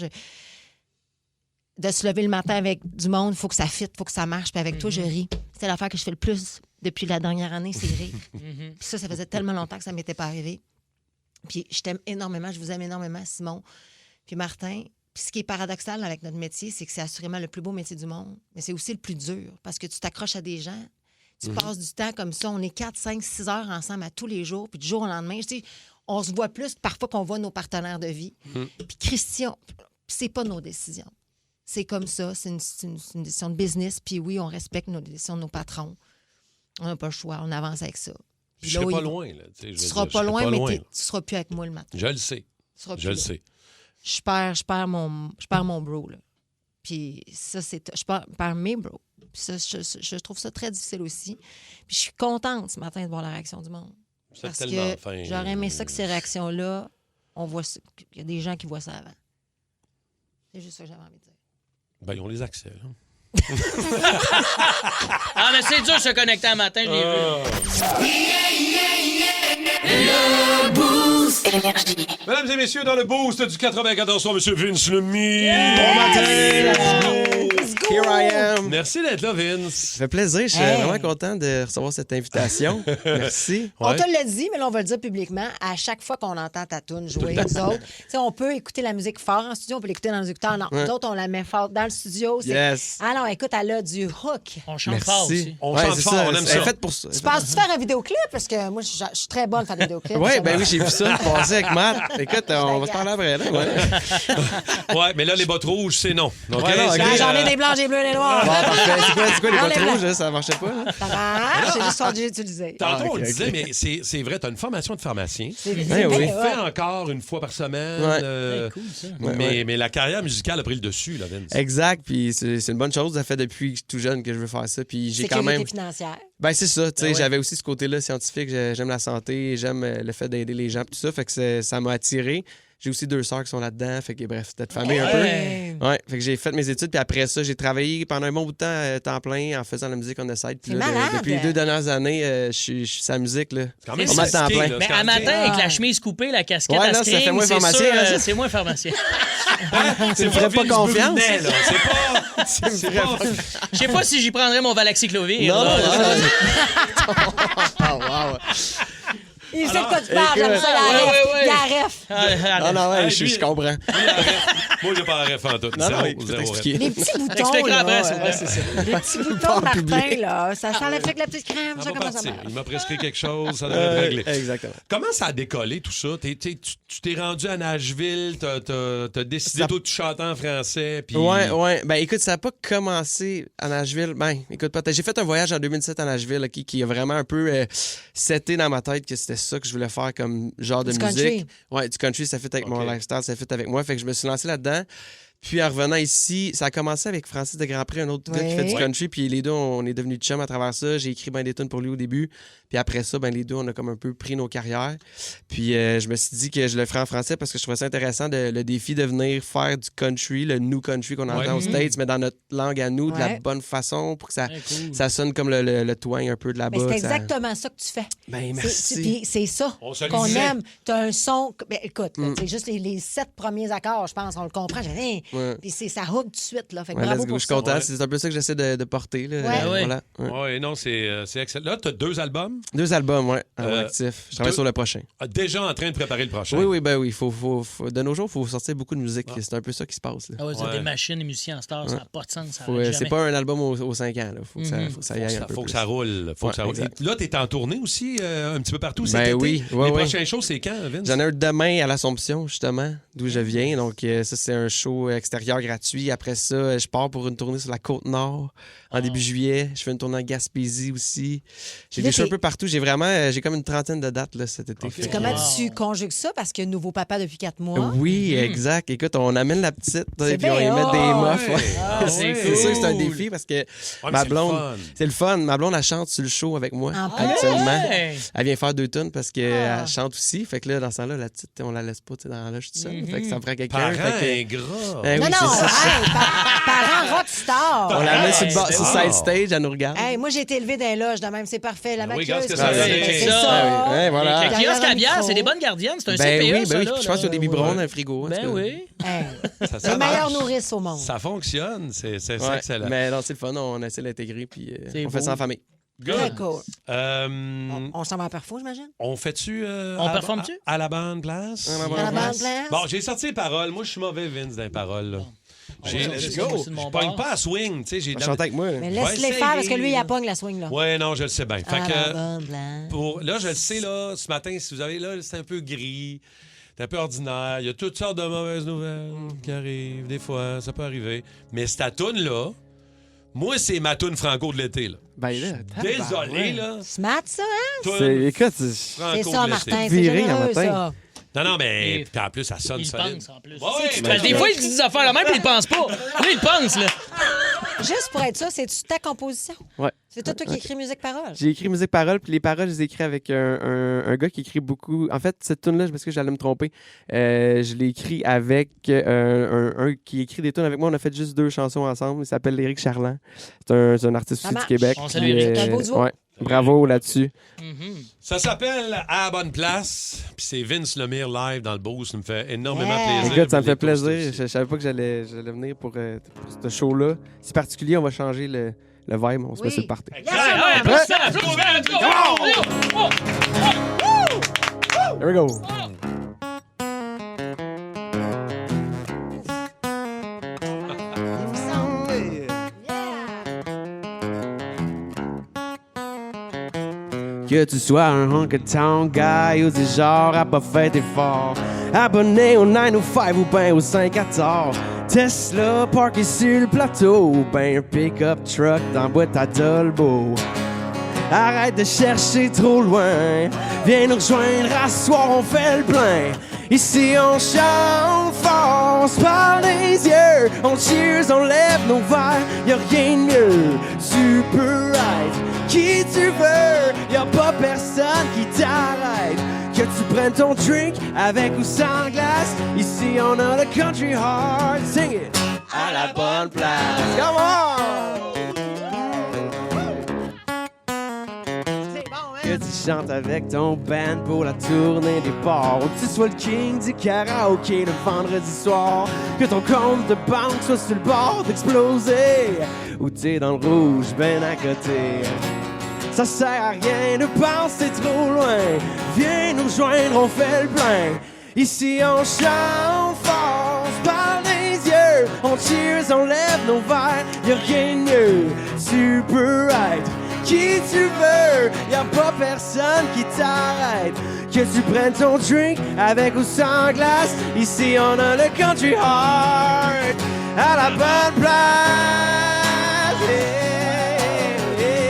De se lever le matin avec du monde, il faut que ça fitte, il faut que ça marche. Puis avec toi, je ris. C'est l'affaire que je fais le plus depuis la dernière année, c'est rire. Puis ça faisait tellement longtemps que ça ne m'était pas arrivé. Puis je t'aime énormément, je vous aime énormément, Simon. Puis Martin. Puis ce qui est paradoxal avec notre métier, c'est que c'est assurément le plus beau métier du monde, mais c'est aussi le plus dur parce que tu t'accroches à des gens, tu passes du temps comme ça. On est 4, 5, 6 heures ensemble à tous les jours, puis du jour au lendemain, je dis, on se voit plus parfois qu'on voit nos partenaires de vie. Puis Christian, c'est pas nos décisions. C'est comme ça, c'est une décision de business. Puis oui, on respecte nos décisions de nos patrons. On n'a pas le choix, on avance avec ça. Puis je serai pas loin. Là, tu seras pas loin, mais tu seras plus avec moi le matin. Je le sais. Je le sais. Je perds mon bro, là. Puis ça, je perds mes bros. Puis ça, je trouve ça très difficile aussi. Puis je suis contente ce matin de voir la réaction du monde. Parce que j'aurais aimé ça que ces réactions-là, on voit il y a des gens qui voient ça avant. C'est juste ça que j'avais envie de dire. Ben, ils ont les accès, là. Ah, mais c'est dur de se connecter un matin, je l'ai Le Boost Énergie. Mesdames et messieurs, dans le Boost du 94, M. Vince Lemie. Bon matin! Here I am. Merci d'être là, Vince. Ça fait plaisir. Je suis vraiment content de recevoir cette invitation. Merci. On te l'a dit, mais là, on va le dire publiquement. À chaque fois qu'on entend ta toune jouer, nous autres, on peut écouter la musique fort en studio, on peut l'écouter dans les écouteurs. Non, nous autres, on la met fort dans le studio. Yes. Alors, écoute, elle a du hook. On chante fort aussi. On chante fort, on aime ça. Fait pour ça. Tu penses-tu faire un vidéoclip? Parce que moi, je suis très bonne à faire des vidéoclips. Oui, ben oui, j'ai vu ça passer avec Matt. Écoute, on va se parler après. Là, ouais, mais là, les bottes rouges, c'est non. Okay? Okay. J'en ai des blancs, des bleus, des noirs. Bon, parfait. C'est quoi les bottes rouges? Ça marchait pas? Hein? Ça marche, c'est juste que j'ai utilisé. Tantôt, on le disait, mais c'est vrai, tu as une formation de pharmacien. C'est tu fais encore une fois par semaine. Cool, ça. Mais la carrière musicale a pris le dessus, là, Vince. Exact, puis c'est une bonne chose. Ça fait depuis tout jeune que je veux faire ça. Puis j'ai quand même. Financière. Ben c'est ça, tu sais, j'avais aussi ce côté-là scientifique, j'aime la santé, j'aime le fait d'aider les gens, tout ça, fait que ça m'a attiré. J'ai aussi 2 sœurs qui sont là-dedans, fait que bref, c'était de famille un peu. Ouais, fait que j'ai fait mes études, puis après ça, j'ai travaillé pendant un bon bout de temps plein en faisant la musique on the side. Puis là, depuis les 2 dernières années, je suis sur la musique, là. C'est quand même on temps plein. Mais à matin, avec la chemise coupée, la casquette à ça fait moins pharmacien. C'est moins pharmacien. Tu me ferais pas confiance? C'est pas... Je sais pas si j'y prendrais mon Valaxiclovir. Non. Il sait de quoi tu parles, j'aime ça, il y a ref. Non, je comprends. Moi, j'ai pas la ref en tout. Les petits boutons, les petits boutons, Martin, là, ça sent l'effet de la petite crème, ça commence à marcher. Il m'a prescrit quelque chose, ça devrait être réglé. Exactement. Comment ça a décollé, tout ça? Tu t'es rendu à Nashville, t'as décidé toi de chanter en français, puis... Ouais. Ben, écoute, ça n'a pas commencé à Nashville. Ben, écoute, j'ai fait un voyage en 2007 à Nashville, qui a vraiment un peu seté dans ma tête que c'était ça que je voulais faire comme genre de musique. Country. Ouais, du country, ça fit avec mon lifestyle, ça fit avec moi. Fait que je me suis lancé là-dedans. Puis en revenant ici, ça a commencé avec Francis de Grandpré, un autre gars qui fait du country. Puis les deux, on est devenus chums à travers ça. J'ai écrit ben des tunes pour lui au début. Puis après ça, ben les deux, on a comme un peu pris nos carrières. Puis je me suis dit que je le ferais en français parce que je trouvais ça intéressant, le défi de venir faire du country, le new country qu'on entend aux States, mais dans notre langue à nous, de la bonne façon, pour que ça sonne comme le twang un peu de là-bas. C'est exactement ça que tu fais. Ben merci. Puis c'est ça qu'on aime. Tu as un son... Ben, écoute, c'est juste les 7 premiers accords, je pense, on le comprend. Puis ça hook tout de suite. Là. Fait que bravo pour je suis content. C'est un peu ça que j'essaie de porter. Là. Voilà. Ouais, non, c'est excellent. Là, tu as 2 albums? 2 albums, oui, actif. Je travaille sur le prochain. Déjà en train de préparer le prochain? Oui. De nos jours, il faut sortir beaucoup de musique. C'est un peu ça qui se passe. Là. Ah ouais, c'est des machines, des musiciens en star, ça n'a pas de sens. C'est pas un album aux 5 ans. Il faut que ça y aille un peu. Faut que ça roule. Là, tu es en tournée aussi, un petit peu partout. Ben oui. Les prochains shows, c'est quand, Vince? J'en ai un demain à l'Assomption, justement, d'où je viens. Donc, ça, c'est un show extérieur gratuit. Après ça, je pars pour une tournée sur la Côte-Nord en début juillet. Je fais une tournée en Gaspésie aussi. J'ai des shows un peu partout. J'ai comme une trentaine de dates là, cet été. Okay. Comment tu conjugues ça? Parce qu'il y a un nouveau papa depuis 4 mois. Oui, exact. Écoute, on amène la petite et puis on y met des muffs. Ouais. C'est sûr que c'est un défi parce que ma blonde, c'est le fun. Ma blonde, elle chante sur le show avec moi actuellement. Elle vient faire 2 tonnes parce qu'elle chante aussi. Fait que là, dans ce temps-là, la petite, on la laisse pas dans la loge toute seule. Fait que ça me prend quelqu'un. Parents gras. Non, parents rockstar. On la met sur side stage, elle nous regarde. Hey, moi, j'ai été élevée dans les loges de même. C'est parfait. La maquilleuse, c'est ça. Voilà. Les kiosques à bière, c'est des bonnes gardiennes. C'est un CPE, ça. Oui, je pense qu'il y a des biberons dans le frigo. Ben oui. Les meilleurs nourrices au monde. Ça fonctionne. C'est excellent. Mais non, c'est le fun. On essaie de l'intégrer puis on fait ça en famille. Très cool. On s'en va en perfo, j'imagine? On fait-tu... on performe-tu? À la bonne place? À la bonne place. Bon, j'ai sorti les paroles. Moi, je suis mauvais, Vince, dans les paroles. Là. Je pogne pas à swing. Chante avec moi. Mais laisse-les faire parce que lui, il pogne la swing. Là. Ouais, non, je le sais bien. Fait que, bonne place. là, je le sais, là, ce matin, si vous avez là, c'est un peu gris. C'est un peu ordinaire. Il y a toutes sortes de mauvaises nouvelles qui arrivent. Des fois, ça peut arriver. Mais cette toune-là, moi, c'est ma toune franco de l'été. Là. Ben là, désolé, là. Smart, ça, hein? Écoute, c'est ça, Martin. C'est généreux, ça. Non, mais en plus, ça sonne solide. Il pense, en plus. Ouais, des fois, il dit des affaires là même, puis il pense pas. Lui, il pense, là. Juste pour être ça, c'est-tu ta composition? Ouais. C'est toi qui écris musique-parole? J'ai écrit musique-parole, puis les paroles, je les écris avec un gars qui écrit beaucoup. En fait, cette tune-là, parce que j'allais me tromper, je l'ai écrit avec un qui écrit des tunes avec moi. On a fait juste 2 chansons ensemble. Il s'appelle Éric Charland. C'est un artiste aussi du Québec. On salue Éric. Un beau duo. Ouais. Bravo là-dessus. Ça s'appelle À la bonne place. Puis c'est Vince Lemire live dans le Beauce. Ça me fait énormément plaisir. Écoute, ça me fait plaisir. Je savais pas que j'allais venir pour ce show-là. C'est particulier, on va changer le vibe. On se met sur le party. Here we go. Que tu sois un honky tonk guy ou du genre à pas faire d'efforts, abonné au 905 ou ben au 514, Tesla parké sur le plateau ou ben un pick-up truck dans boîte à Dolbeau. Arrête de chercher trop loin, viens nous rejoindre, à soir on fait le plein. Ici on chante fort, on se parle des yeux, on cheers, on lève nos verres, y'a rien de mieux. Tu peux être qui tu veux, y'a pas personne qui t'arrête. Que tu prennes ton drink avec ou sans glace, ici on a le country heart. Sing it! À la bonne place. Come on! Que tu chantes avec ton band pour la tournée des bars, ou que tu sois le king du karaoké le vendredi soir, que ton compte de banque soit sur le bord d'exploser, ou t'es dans le rouge ben à côté. Ça sert à rien de penser trop loin, viens nous rejoindre, on fait le plein. Ici on chante fort, on se parle des yeux, on cheers, on lève nos verres, y'a rien de mieux. Tu peux être qui tu veux, y'a pas personne qui t'arrête. Que tu prennes ton drink avec ou sans glace, ici on a le country heart. À la bonne place. Yeah, yeah.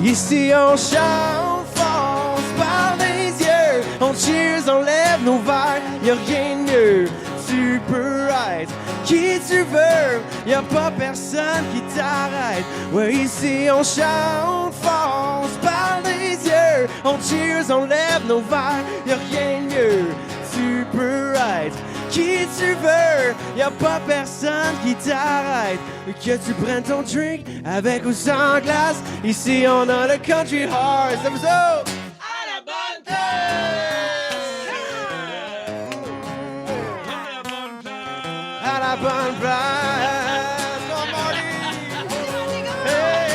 Ici on chante fort, on se parle des yeux, on cheers, on lève nos verres, y'a rien de mieux. Tu peux être qui tu veux, y'a pas personne qui t'arrête. Ouais, ici on chante fort, on se parle des yeux, on cheers, on lève nos verres, y'a rien de mieux. Tu peux être qui tu veux, y'a pas personne qui t'arrête. Que tu prennes ton drink avec ou sans glace, ici on a le country heart. C'est vous autres. À la bonne place. À la bonne place. Oh, Marty. Hey.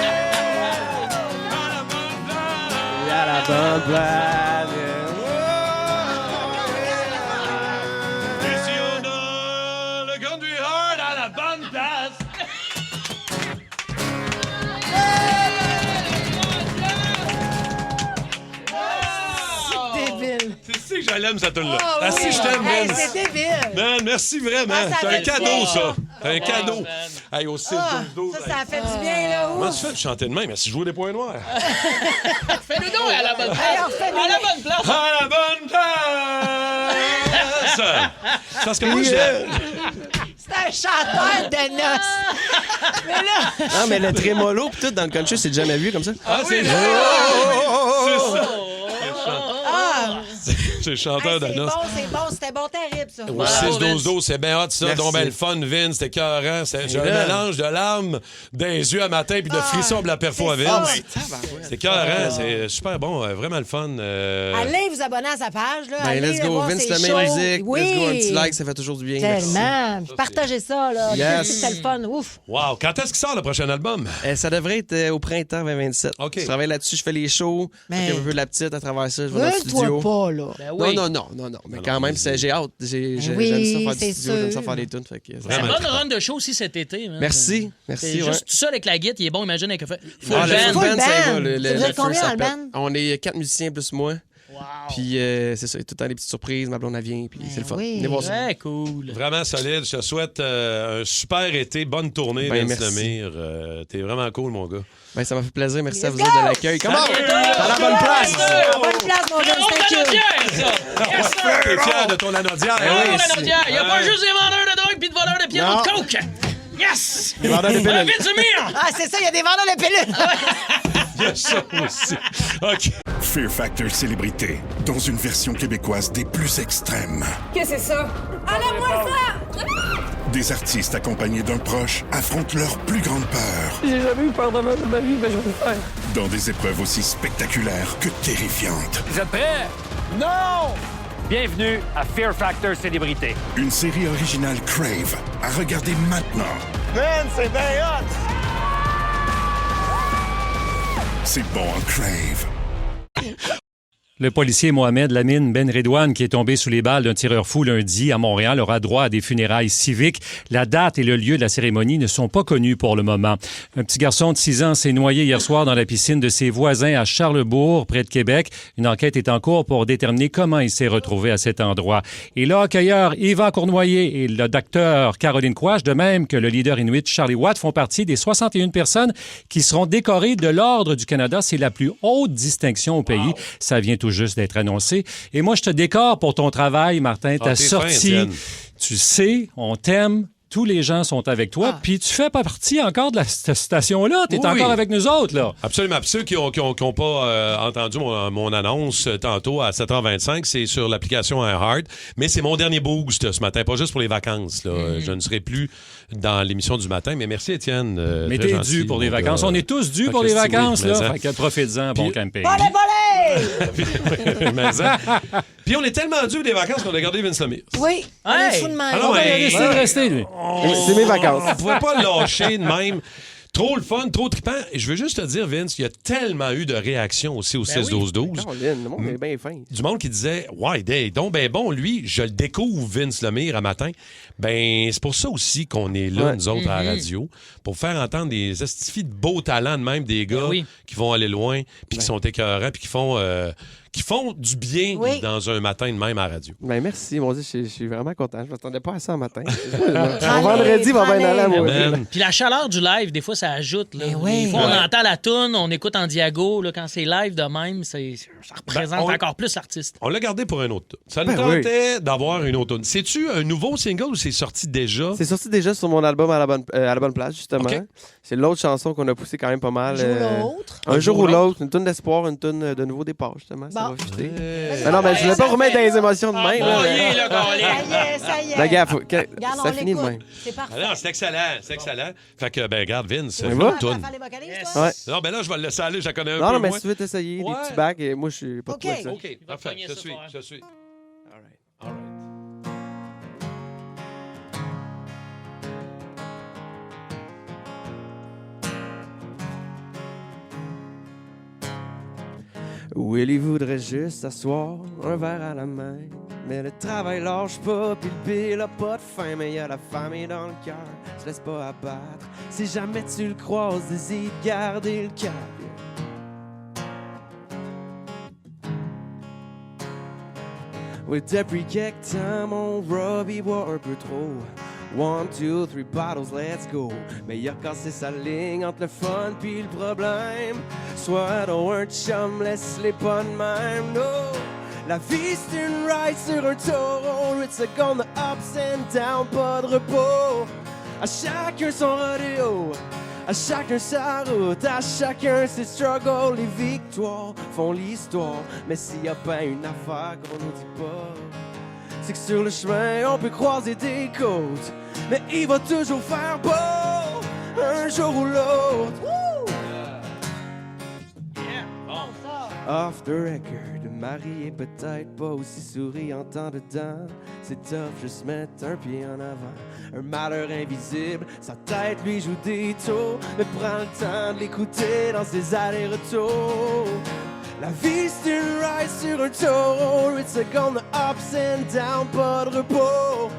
À la bonne place. Ici on a le country heart à la bonne place. je l'aime, cette tune-là. Ah Si, oui. je t'aime, Hey, Vince. c'est débile. Man, merci vraiment. Ah, ça C'est un fait cadeau, bien. ça. Un cadeau. Hey, au 6-12-12. Ça a fait du bien, là. Comment tu fais de chanter de même? Mais si je jouais des points noirs. Fais-le donc à la bonne place. Hey, refais-le. À la bonne place. À la bonne place! C'est parce que moi, j'ai... C'est un chanteur de noces. Mais là... Non, mais le trémolo pis tout dans le country, c'est jamais vu comme ça. Ah, c'est oui. c'est ça. Ah! C'est le chanteur de noces. C'est bon, c'était bon, terrible, ça. Au 6-12-12, c'est bien hot, ça. Merci. Donc, ben le fun, Vince, c'était écœurant. J'ai un là. mélange de larmes dans les yeux à matin puis de frissons de la perfo à c'est Vince. ça. C'est écœurant, c'est super bon, vraiment le fun. Allez vous abonner à sa page. Là. Ben, Allez let's go, voir Vince, ses la shows. même musique. Oui. Let's go, un petit like, ça fait toujours du bien. Tellement. Partagez ça, là. Yes. C'est le fun. Ouf. Wow, quand est-ce qu'il sort le prochain album? Ça devrait être au printemps 2027. OK. Je travaille là-dessus, je fais les shows. Mais- Un peu de la petite à travers ça, je vais dans le Veux-toi studio. pas, là. Ben oui. Non. Mais quand même, j'ai hâte. J'aime oui, ça faire c'est du studio, j'aime ça sûr. faire des tunes. Fait que, C'est une bonne run de show aussi cet été. Man. Merci. C'est Ouais. juste tout seul avec la guitare, il est bon, imagine avec un full Ah, le band. full band, ça y va. band. Le Vous êtes feu, combien ça dans le pète. band? On est 4 musiciens plus moi. Wow. Puis c'est ça, il y a tout le temps des petites surprises. Ma blonde, elle vient, puis c'est le fun. oui. Venez voir ça. Très cool. Vraiment solide. Je te souhaite un super été, bonne tournée, Ben, Vince merci. Lemire. T'es vraiment cool, mon gars. Ben, ça m'a fait plaisir. Merci à vous Let's autres go! de l'accueil. Comment? À bientôt! À la bonne place! Bonne place, mon Vince. Thank you. Yes, sir! T'es fier de ton anodière? Ah oui, il n'y a pas juste des vendeurs de drogue puis de voleurs de piano Non. de coke. Yes! Les vendeurs de pilules. Vince Lemire! Ah, c'est ça, il y a des vendeurs de pilules. Il y a ça aussi. OK. Fear Factor Célébrité, dans une version québécoise des plus extrêmes. Qu'est-ce que c'est ça? Enlève-moi ça! Des artistes accompagnés d'un proche affrontent leur plus grande peur J'ai jamais eu peur de ma vie, mais je vais le faire. dans des épreuves aussi spectaculaires que terrifiantes. Vous êtes prêts? Non! Bienvenue à Fear Factor Célébrité. Une série originale Crave à regarder maintenant. Man, c'est bien hot! C'est bon en Crave. Le policier Mohamed Lamine Ben Redouane, qui est tombé sous les balles d'un tireur fou lundi à Montréal, aura droit à des funérailles civiques. La date et le lieu de la cérémonie ne sont pas connus pour le moment. Un petit garçon de 6 ans s'est noyé hier soir dans la piscine de ses voisins à Charlesbourg, près de Québec. Une enquête est en cours pour déterminer comment il s'est retrouvé à cet endroit. Et le hockeyeur Yvan Cournoyer et le docteur Caroline Quach, de même que le leader inuit Charlie Watt, font partie des 61 personnes qui seront décorées de l'Ordre du Canada. C'est la plus haute distinction au pays. Ça vient tout juste d'être annoncé. Et moi, je te décore pour ton travail, Martin. Ah, Ta t'es fin, sortie, Étienne. tu sais, on t'aime. Tous les gens sont avec toi, puis tu fais pas partie encore de cette station-là. Tu es Oui. encore avec nous autres, là. Absolument. Puis ceux qui n'ont pas entendu mon annonce tantôt à 7h25, c'est sur l'application iHeart. Mais c'est mon dernier boost ce matin, pas juste pour les vacances. Là. Je ne serai plus dans l'émission du matin. Mais merci, Étienne. Mais Très t'es gentil, dû pour les mon vacances. gars. On est tous dus Ah, pour les Christy, oui, vacances, mais là. ça. Fait que profites-en, bon camping. Mais ça. Puis on est tellement dû des vacances qu'on a gardé Vince Lemire. Oui, on est fous de même. Ah non, Il a mais- décidé de rester, lui. C'est mes vacances. On pouvait pas le lâcher de même. Trop le fun, trop trippant. Et je veux juste te dire, Vince, il y a tellement eu de réactions aussi au 6-12-12. Caroline, le monde est bien fin. Du monde qui disait ouais, donc ben bon, lui, je le découvre, Vince Lemire, à matin. Ben, c'est pour ça aussi qu'on est là, Ouais. nous autres, à la radio, pour faire entendre des astifies de beaux talents de même, des gars qui vont aller loin, puis qui sont écœurants, puis qui font du bien dans un matin de même à la radio. Ben merci, mon Dieu, je suis vraiment content. Je m'attendais pas à ça un matin. Vendredi, va bien aller à moi. Puis la chaleur du live, des fois, ça ajoute. Là. oui. Des fois, on Ouais. entend la toune, on écoute en diago. Là, quand c'est live de même, ça représente encore plus l'artiste. On l'a gardé pour un autre tune. Ça nous Ben tentait d'avoir une autre tune. C'est-tu un nouveau single ou c'est sorti déjà? C'est sorti déjà sur mon album à la bonne place, justement. OK. C'est l'autre chanson qu'on a poussée quand même pas mal. Un jour ou l'autre. Un jour ou l'autre. Une tonne d'espoir, une tonne de nouveau départ, justement. Ça Bon. va fitter. Mais non, mais je voulais pas remettre dans les émotions de même. là. Ça y est. La gaffe, Regarde, ça on finit de l'écoute. même. C'est parfait. Ah non, c'est excellent, c'est excellent. Fait que, ben, regarde, Vince, On y fais va? une toune. Faire les vocalises, toi? Ouais. Non, ben là, je vais le laisser aller, je la connais un Non, peu non, mais moins. si tu veux t'essayer, Ouais. des petits bacs, et moi, je suis pas OK. trop avec ça. OK, parfait, je suis. All right. Willy voudrait juste s'asseoir, un verre à la main. Mais le travail lâche pas, puis le bill a pas de fin. Mais y a la famille dans le cœur, se laisse pas abattre. Si jamais tu le croises, décide de garder le cap. Oui, depuis quelques temps, mon Robbie boit un peu trop. 1, 2, 3 bottles, let's go. Mais il a cassé sa ligne entre le fun pis le problème. Soit dans un chum, laisse-les pas de même, no. La vie c'est une ride sur un taureau. It's a gun, the ups and downs, pas de repos. À chacun son rodéo, à chacun sa route, à chacun ses struggles. Les victoires font l'histoire. Mais s'il y a pas une affaire qu'on nous dit pas, c'est que sur le chemin on peut croiser des côtes, mais il va toujours faire beau un jour ou l'autre. Off the record, Marie est peut-être pas aussi souriante en dedans. C'est tough, juste mettre un pied en avant. Un malheur invisible, sa tête lui joue des tours. Mais prends le temps de l'écouter dans ses allers-retours. La vie c'est une ride sur un taureau. It's a gun, the ups and downs, pas de repos.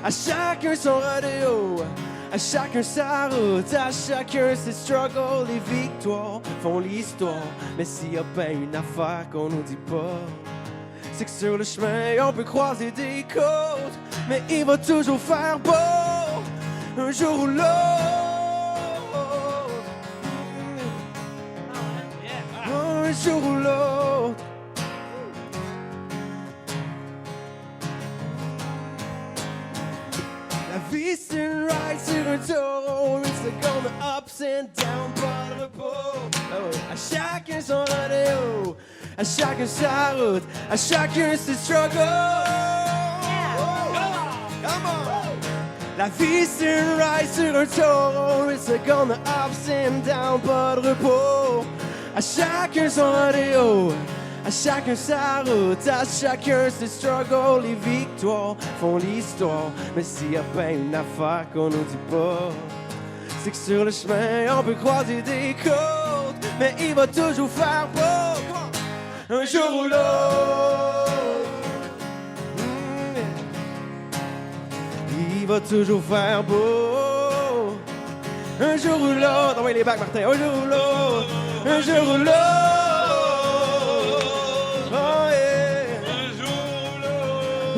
À chacun son rodéo, à chacun sa route, à chacun ses struggles. Les victoires font l'histoire. Mais s'il y a pas une affaire qu'on nous dit pas, c'est que sur le chemin on peut croiser des côtes, mais il va toujours faire beau un jour ou l'autre. Un jour ou l'autre. La vie c'est une ride sur un taureau. It's a gun, the ups and downs, pas de repos. À chacun son rodéo, à chacun sa route, à chacun ses struggles. Come on. La vie c'est une ride sur un taureau. It's a gun, the ups and downs, pas de repos. À chacun son rodéo, à chacun sa route, à chacun ses struggles. Les victoires font l'histoire. Mais s'il y a pas une affaire qu'on nous dit pas, c'est que sur le chemin on peut croiser des côtes, mais il va toujours faire beau un jour ou l'autre. Il va toujours faire beau un jour ou l'autre. Envoyez les bacs, Martin. Un jour ou l'autre. Un jour ou l'autre. Oh yeah.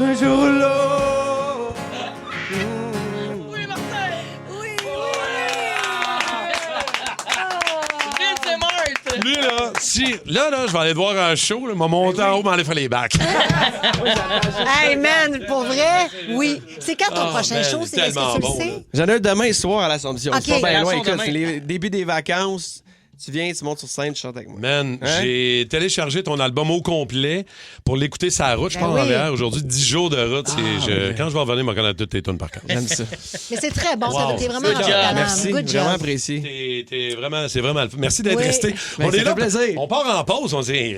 Un jour ou l'autre. Oui, Martin! Oui, Vite, c'est Marthe! Lui, là, là, je vais aller te voir un show, là, m'a monté en haut, m'en aller faire les bacs. Hey, man, pour vrai? Oui. C'est quand ton prochain show? Est-ce que tu le sais? J'en ai un demain soir à l'Assomption. Okay. C'est pas bien loin. L'Assomption Écoute, c'est demain. le début des vacances. Tu viens, tu montes sur scène, tu chantes avec moi. Man, Hein? j'ai téléchargé ton album au complet pour l'écouter sur la route. Je pars en VR aujourd'hui, 10 jours de route. Quand je vais revenir, je vais connaître toutes tes tunes par cœur. J'aime ça. Mais c'est très bon. Wow. T'es vraiment Good dans job. talent. Merci, Good vraiment job. apprécié. C'est vraiment. Merci d'être Oui. resté. Ben, On ça est fait là. plaisir. On part en pause. On dit,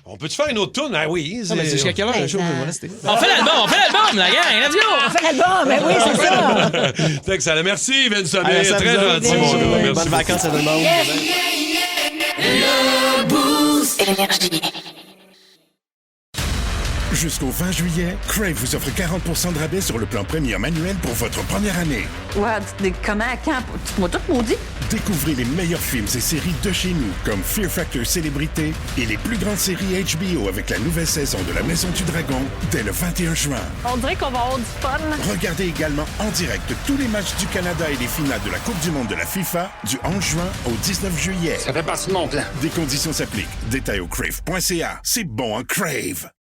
on peut-tu faire une autre tune? Ah oui. Non, mais c'est jusqu'à quelle heure le show? Ben, On va rester. On fait l'album, la gang, let's go! On fait l'album, mais oui, c'est ça. C'est excellent. Merci, Vince Sommet. Merci à Très vous autres. gentil, mon gars. Merci Bonnes beaucoup. vacances à tout le monde. Jusqu'au 20 juillet, Crave vous offre 40% de rabais sur le plan premium annuel pour votre première année. Ouais, comment, quand? Tu m'as tout maudit? Découvrez les meilleurs films et séries de chez nous, comme Fear Factor Célébrité et les plus grandes séries HBO avec la nouvelle saison de La Maison du Dragon dès le 21 juin. On dirait qu'on va avoir du fun. Regardez également en direct tous les matchs du Canada et les finales de la Coupe du monde de la FIFA du 11 juin au 19 juillet. Ça fait partie de mon plan. Des conditions s'appliquent. Détails au crave.ca. C'est bon en Crave.